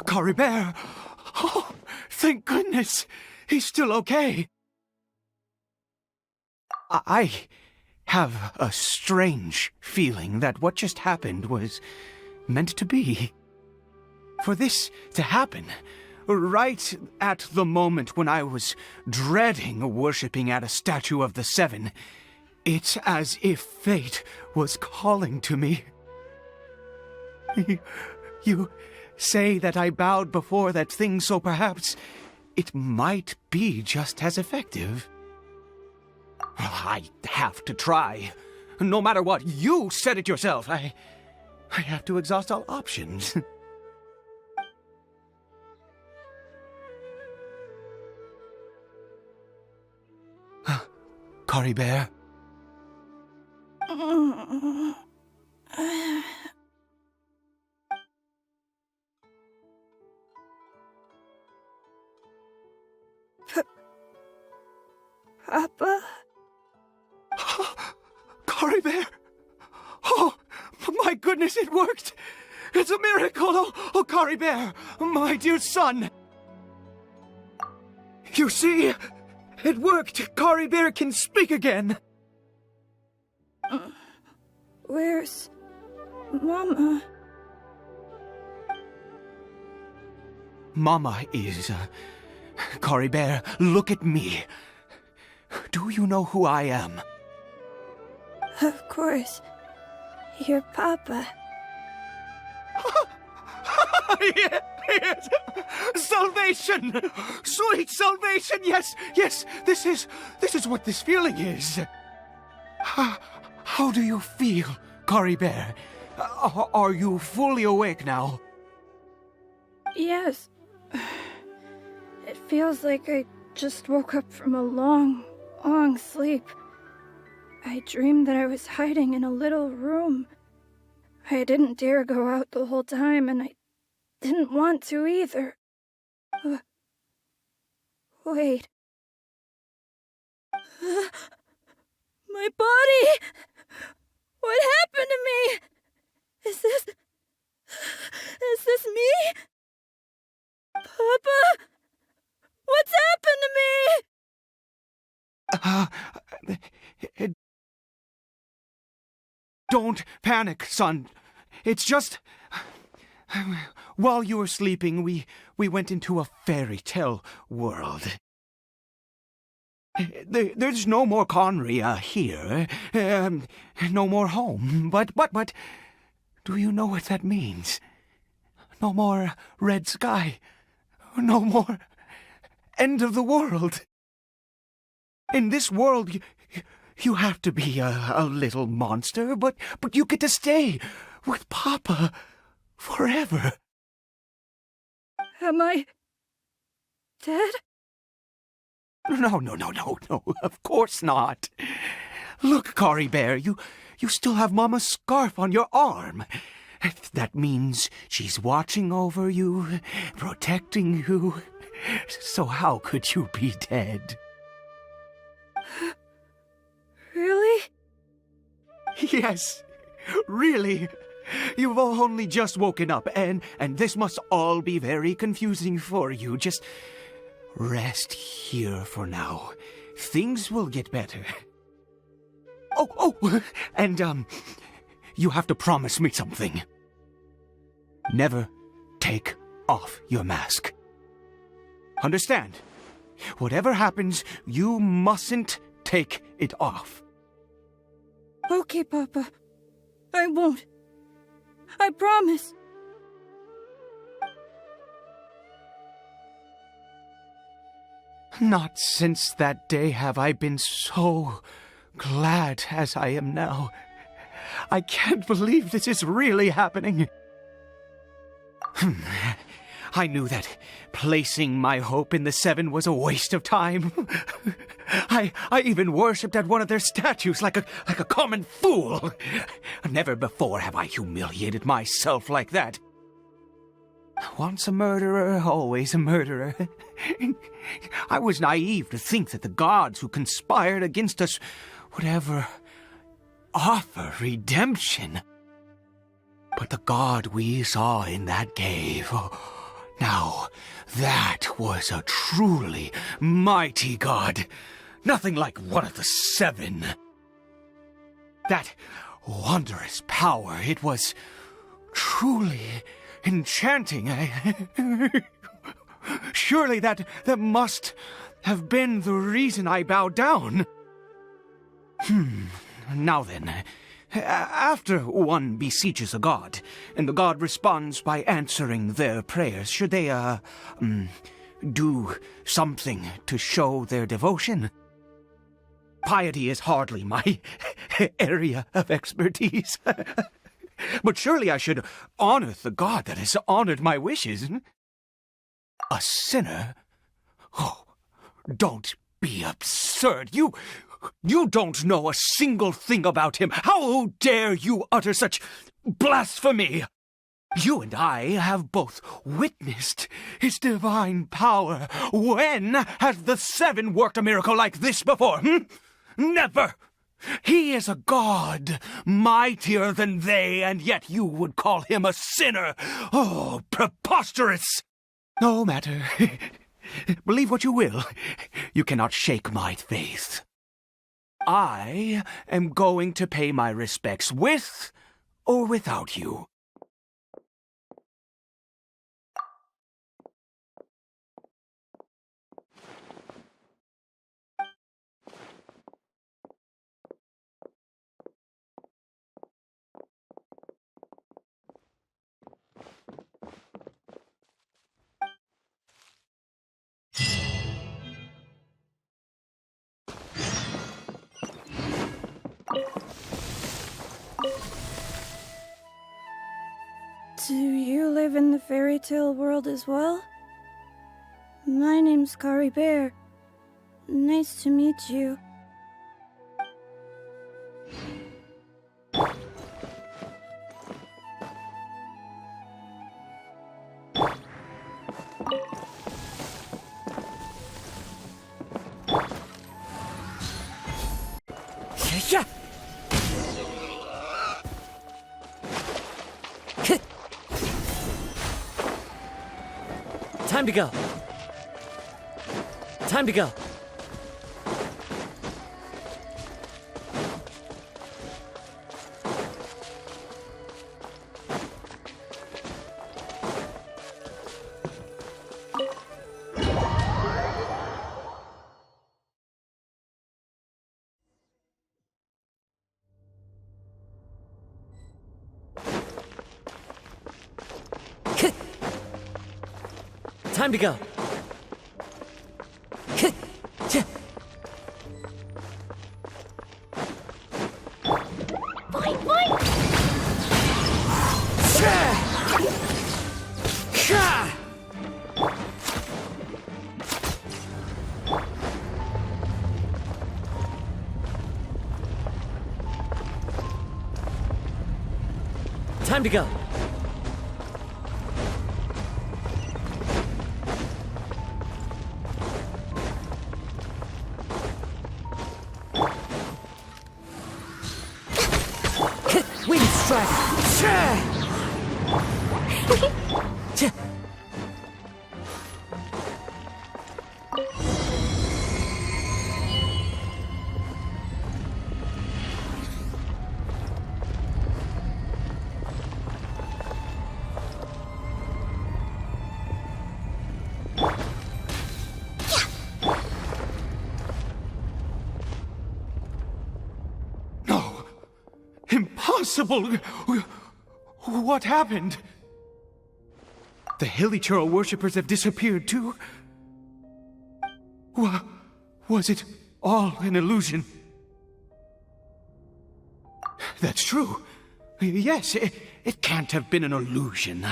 Caribert! Oh, thank goodness! He's still okay. I have a strange feeling that what just happened was meant to be. For this to happen, right at the moment when I was dreading worshipping at a statue of the Seven, it's as if fate was calling to me. You say that I bowed before that thing, so perhaps it might be just as effective. I have to try. No matter what, you said it yourself. I have to exhaust all options. Caribert. Papa? Caribert! Oh, my goodness, it worked! It's a miracle! Oh, Caribert, my dear son! You see, it worked! Caribert can speak again! Where's Mama? Mama is... Caribert, look at me. Do you know who I am? Of course. Your Papa. Yes! Salvation! Sweet salvation! Yes, yes! This is what this feeling is. How do you feel, Caribert? Are you fully awake now? Yes. It feels like I just woke up from a long, long sleep. I dreamed that I was hiding in a little room. I didn't dare go out the whole time, and I didn't want to either. Wait. My body! What happened to me? Is this me? Papa? What's happened to me? Don't panic, son. It's just... While you were sleeping, we went into a fairy tale world. There's no more Conria here. No more home. But, do you know what that means? No more red sky. No more end of the world. In this world, you have to be a little monster, but you get to stay with Papa forever. Am I dead? No, of course not. Look, Caribert, you still have Mama's scarf on your arm. That means she's watching over you, protecting you. So how could you be dead? Really? Yes, really. You've only just woken up, and this must all be very confusing for you. Just rest here for now. Things will get better. Oh, and, you have to promise me something. Never take off your mask. Understand? Whatever happens, you mustn't take it off. Okay, Papa. I won't. I promise. Not since that day have I been so glad as I am now. I can't believe this is really happening. I knew that placing my hope in the Seven was a waste of time. I even worshipped at one of their statues like a common fool. Never before have I humiliated myself like that. Once a murderer, always a murderer. I was naive to think that the gods who conspired against us would ever offer redemption. But the God we saw in that cave, now that was a truly mighty God. Nothing like one of the Seven. That wondrous power, it was truly enchanting. Surely that must have been the reason I bowed down. Now then, After one beseeches a god, and the god responds by answering their prayers, should they, do something to show their devotion? Piety is hardly my area of expertise. But surely I should honor the god that has honored my wishes. A sinner? Oh, don't be absurd. You don't know a single thing about him. How dare you utter such blasphemy? You and I have both witnessed his divine power. When has the Seven worked a miracle like this before? Never! He is a god, mightier than they, and yet you would call him a sinner. Oh, preposterous! No matter. Believe what you will. You cannot shake my faith. I am going to pay my respects with or without you. Do you live in the fairy tale world as well? My name's Caribert. Nice to meet you. Yeah. Time to go. Time to go. Time to go. Fine, fine! Time to go. Wind strike. No. Impossible. What happened? The Hilly Churl worshippers have disappeared too? Was it all an illusion? That's true. Yes, it can't have been an illusion.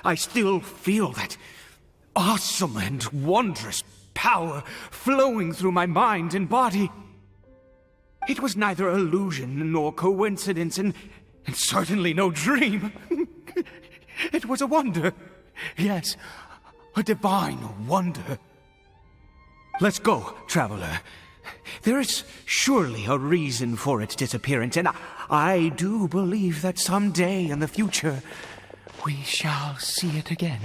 I still feel that awesome and wondrous power flowing through my mind and body. It was neither illusion nor coincidence, and certainly no dream. It was a wonder. Yes, a divine wonder. Let's go, traveler. There is surely a reason for its disappearance, and I do believe that someday in the future we shall see it again.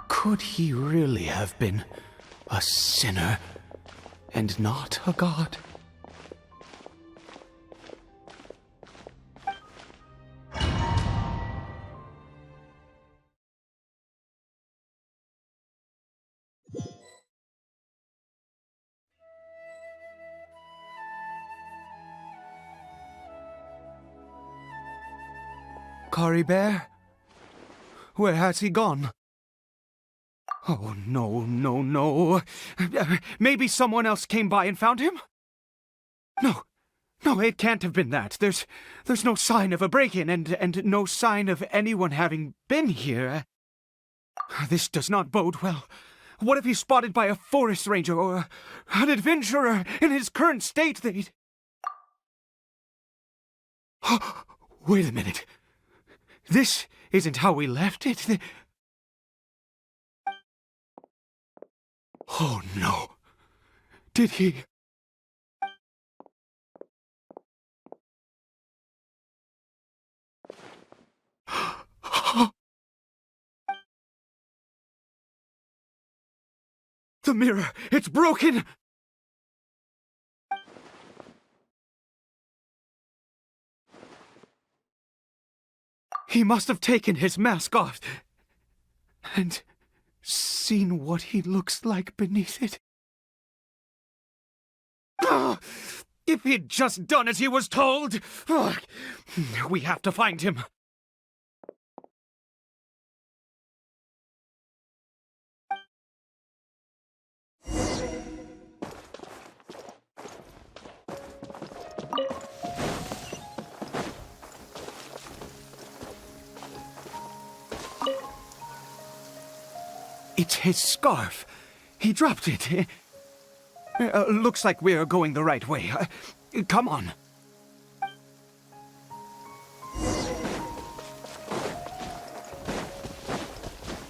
Could he really have been a sinner and not a god? Caribert? Where has he gone? Oh, no, no, no. Maybe someone else came by and found him? No, it can't have been that. There's no sign of a break-in and no sign of anyone having been here. This does not bode well. What if he's spotted by a forest ranger or an adventurer in his current state? They'd... Wait a minute. This isn't how we left it. Oh, no. Did he... The mirror! It's broken! He must have taken his mask off and seen what he looks like beneath it. If he'd just done as he was told! We have to find him. It's his scarf. He dropped it. Looks like we're going the right way. Come on.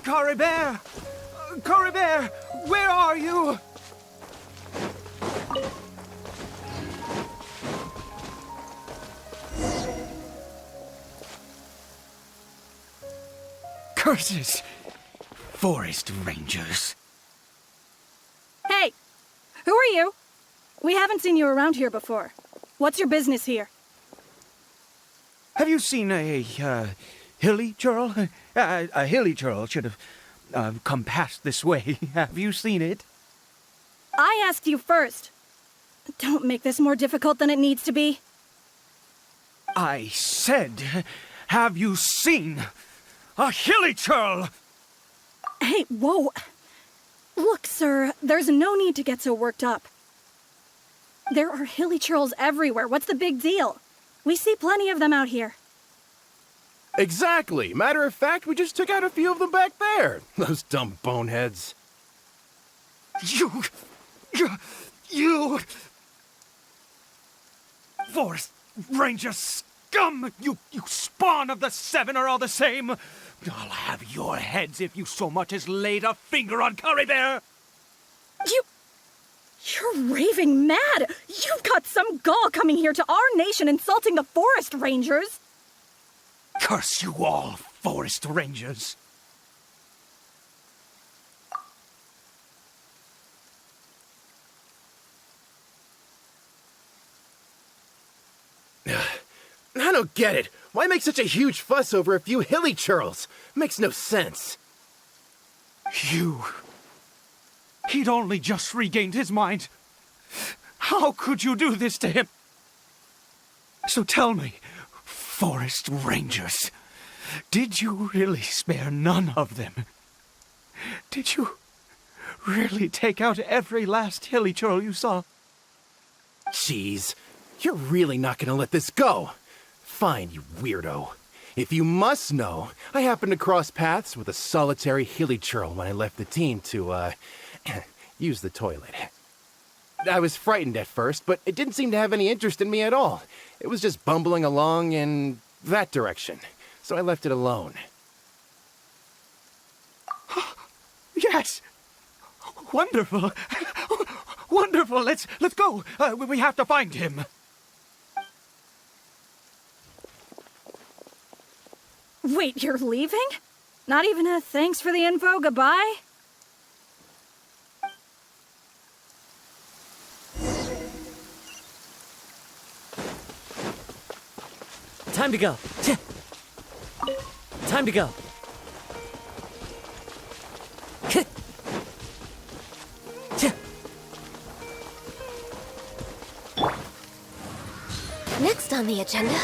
Caribert! Caribert! Where are you? Curses! Forest rangers. Hey! Who are you? We haven't seen you around here before. What's your business here? Have you seen a hilly churl? A hilly churl should have come past this way. Have you seen it? I asked you first. Don't make this more difficult than it needs to be. I said, have you seen a hilly churl? Hey, whoa. Look, sir, there's no need to get so worked up. There are hilly churls everywhere. What's the big deal? We see plenty of them out here. Exactly. Matter of fact, we just took out a few of them back there. Those dumb boneheads. You... Forest Ranger scum! You spawn of the Seven are all the same! I'll have your heads if you so much as laid a finger on Caribert! You're raving mad! You've got some gall coming here to our nation insulting the Forest Rangers! Curse you all, Forest Rangers! I don't get it. Why make such a huge fuss over a few hilly churls? Makes no sense. He'd only just regained his mind. How could you do this to him? So tell me, Forest Rangers, did you really spare none of them? Did you really take out every last hilly churl you saw? Jeez, you're really not gonna let this go. Fine, you weirdo. If you must know, I happened to cross paths with a solitary hilly churl when I left the team to, use the toilet. I was frightened at first, but it didn't seem to have any interest in me at all. It was just bumbling along in that direction, so I left it alone. Yes! Wonderful! Wonderful! Let's go! We have to find him! Wait, you're leaving? Not even a thanks for the info, goodbye? Time to go. Time to go. Next on the agenda...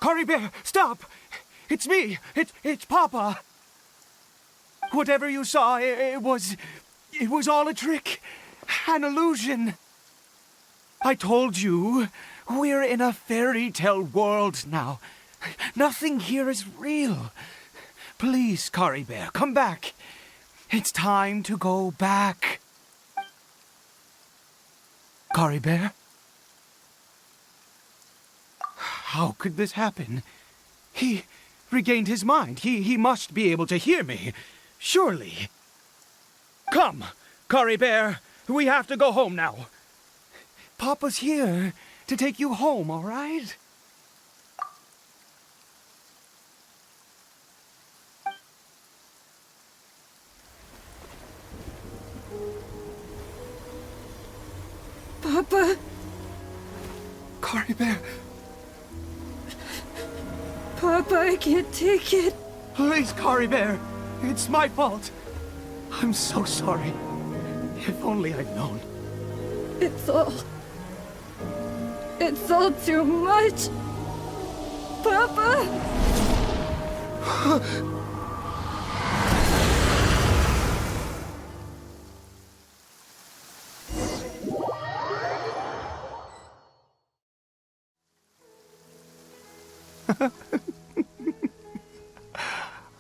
Caribert, stop! It's me! It's Papa! Whatever you saw, it was all a trick. An illusion. I told you, we're in a fairy tale world now. Nothing here is real. Please, Caribert, come back. It's time to go back. Caribert? How could this happen? He regained his mind. He must be able to hear me. Surely. Come, Caribert. We have to go home now. Papa's here to take you home, all right? Papa. Caribert. Papa, I can't take it. Please, Caribert. It's my fault. I'm so sorry. If only I'd known. It's all too much. Papa!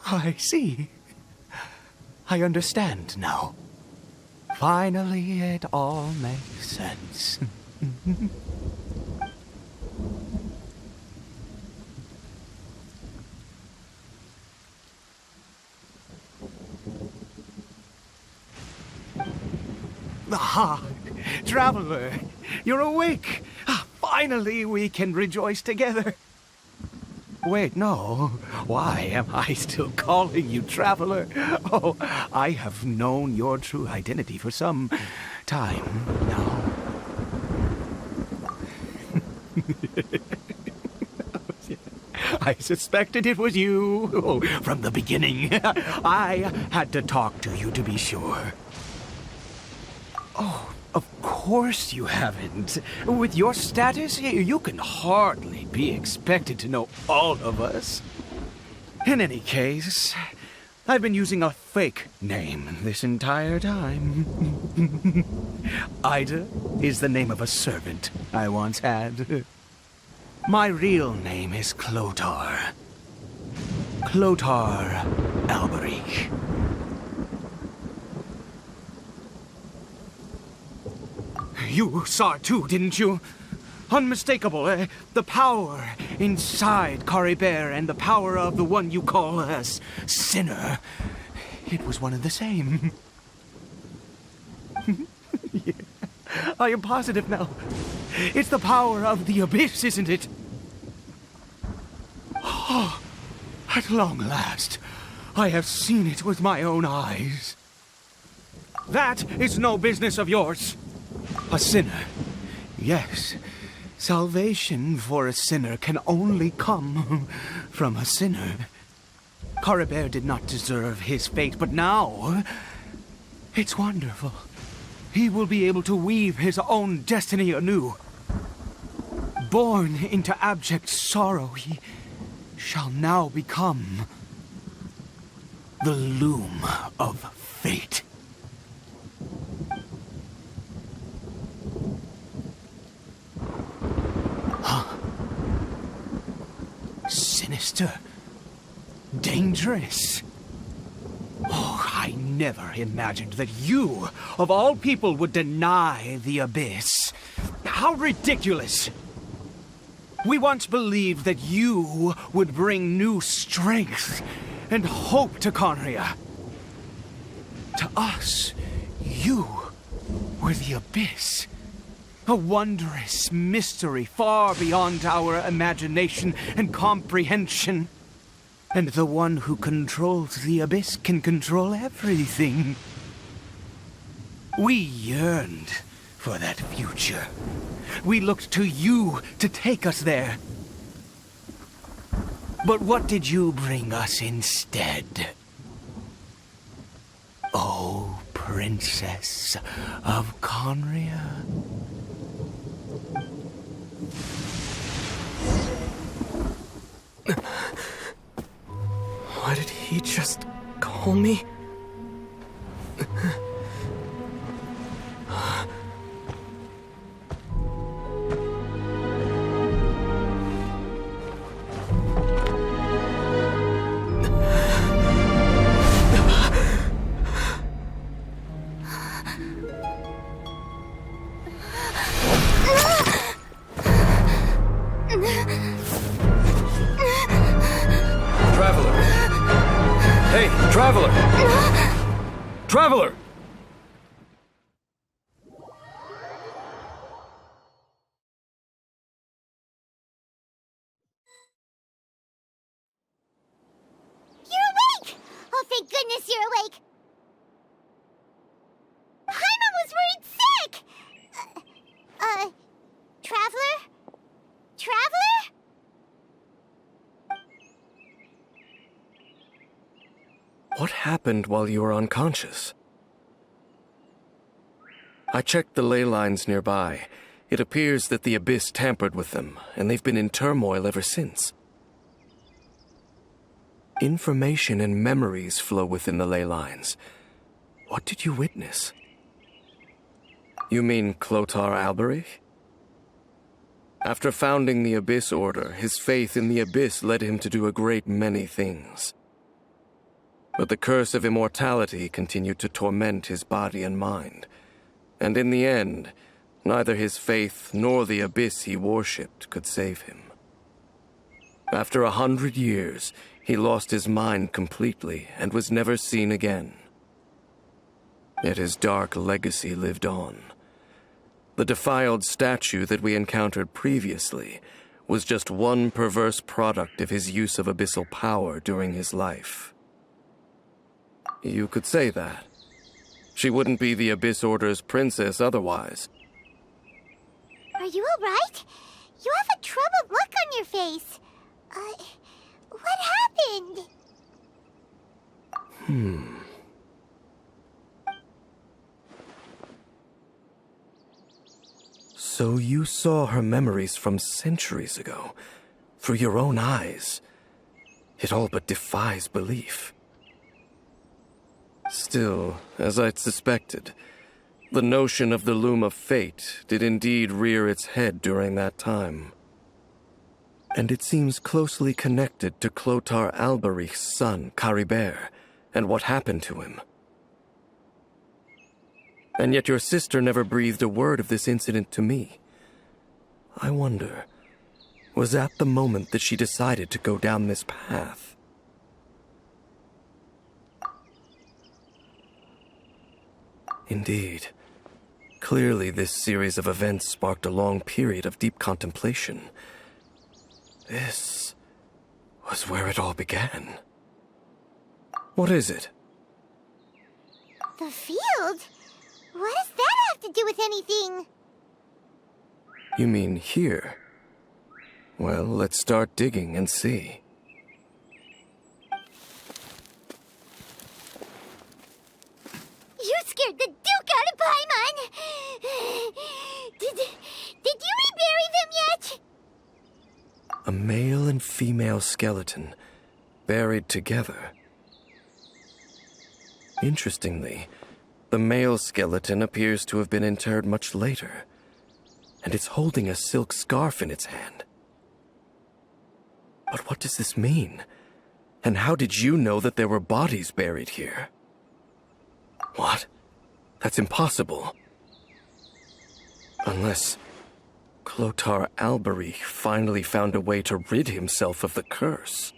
I see. I understand now. Finally, it all makes sense. Ah, traveler, you're awake. Finally, we can rejoice together. Wait, no. Why am I still calling you traveler? Oh, I have known your true identity for some time now. I suspected it was you from the beginning. I had to talk to you to be sure. Oh, of course you haven't. With your status, you can hardly be expected to know all of us. In any case, I've been using a fake name this entire time. Ida is the name of a servant I once had. My real name is Clotar. Clotar Alberich. You saw it too, didn't you? Unmistakable. The power inside Caribert and the power of the one you call a sinner. It was one and the same. Yeah. I am positive now. It's the power of the abyss, isn't it? Oh, at long last, I have seen it with my own eyes. That is no business of yours. A sinner. Yes, salvation for a sinner can only come from a sinner. Caribert did not deserve his fate, but now it's wonderful. He will be able to weave his own destiny anew. Born into abject sorrow, he shall now become the loom of fate. Sinister. Dangerous. Oh, I never imagined that you, of all people, would deny the abyss. How ridiculous! We once believed that you would bring new strength and hope to Conria. To us, you were the abyss. A wondrous mystery far beyond our imagination and comprehension. And the one who controls the abyss can control everything. We yearned for that future. We looked to you to take us there. But what did you bring us instead? Oh, Princess of Conria. Why did he just call me? Traveler! Hey, Traveler! Traveler! You're awake! Oh, thank goodness you're awake! Paimon was worried sick! Traveler? Traveler? What happened while you were unconscious? I checked the ley lines nearby. It appears that the Abyss tampered with them, and they've been in turmoil ever since. Information and memories flow within the ley lines. What did you witness? You mean Clotar Alberich? After founding the Abyss Order, his faith in the Abyss led him to do a great many things. But the curse of immortality continued to torment his body and mind. And in the end, neither his faith nor the Abyss he worshipped could save him. After 100 years, he lost his mind completely and was never seen again. Yet his dark legacy lived on. The defiled statue that we encountered previously was just one perverse product of his use of abyssal power during his life. You could say that. She wouldn't be the Abyss Order's princess otherwise. Are you alright? You have a troubled look on your face. What happened? So you saw her memories from centuries ago, through your own eyes. It all but defies belief. Still, as I'd suspected, the notion of the Loom of Fate did indeed rear its head during that time. And it seems closely connected to Clotar Alberich's son, Caribert, and what happened to him. And yet your sister never breathed a word of this incident to me. I wonder, was that the moment that she decided to go down this path? Indeed. Clearly, this series of events sparked a long period of deep contemplation. This was where it all began. What is it? The field? What does that have to do with anything? You mean here? Well, let's start digging and see. You scared the Duke out of Paimon! Did you rebury them yet? A male and female skeleton, buried together. Interestingly, the male skeleton appears to have been interred much later, and it's holding a silk scarf in its hand. But what does this mean? And how did you know that there were bodies buried here? What? That's impossible. Unless Clotar Alberich finally found a way to rid himself of the curse.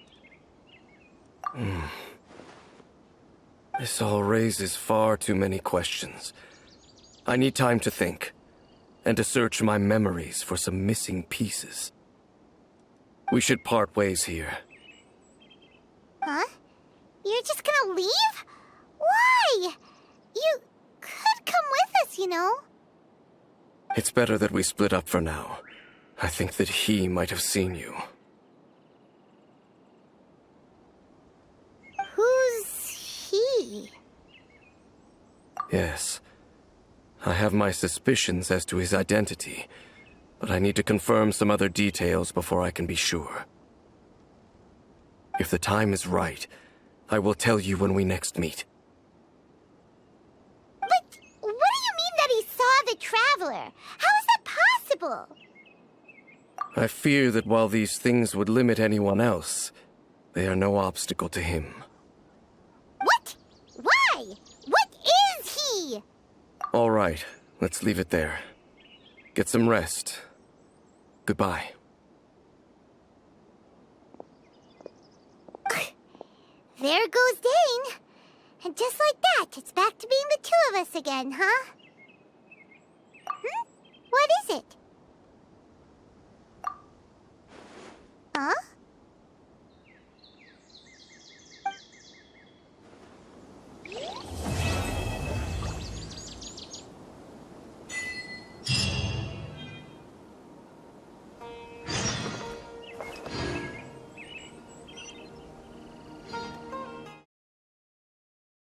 This all raises far too many questions. I need time to think, and to search my memories for some missing pieces. We should part ways here. Huh? You're just gonna leave? Why? You could come with us, you know. It's better that we split up for now. I think that he might have seen you. Who's he? Yes. I have my suspicions as to his identity, but I need to confirm some other details before I can be sure. If the time is right, I will tell you when we next meet. But what do you mean that he saw the Traveler? How is that possible? I fear that while these things would limit anyone else, they are no obstacle to him. What? Why? What is he? All right, let's leave it there. Get some rest. Goodbye. There goes Dane. And just like that, it's back to being the two of us again, huh? What is it?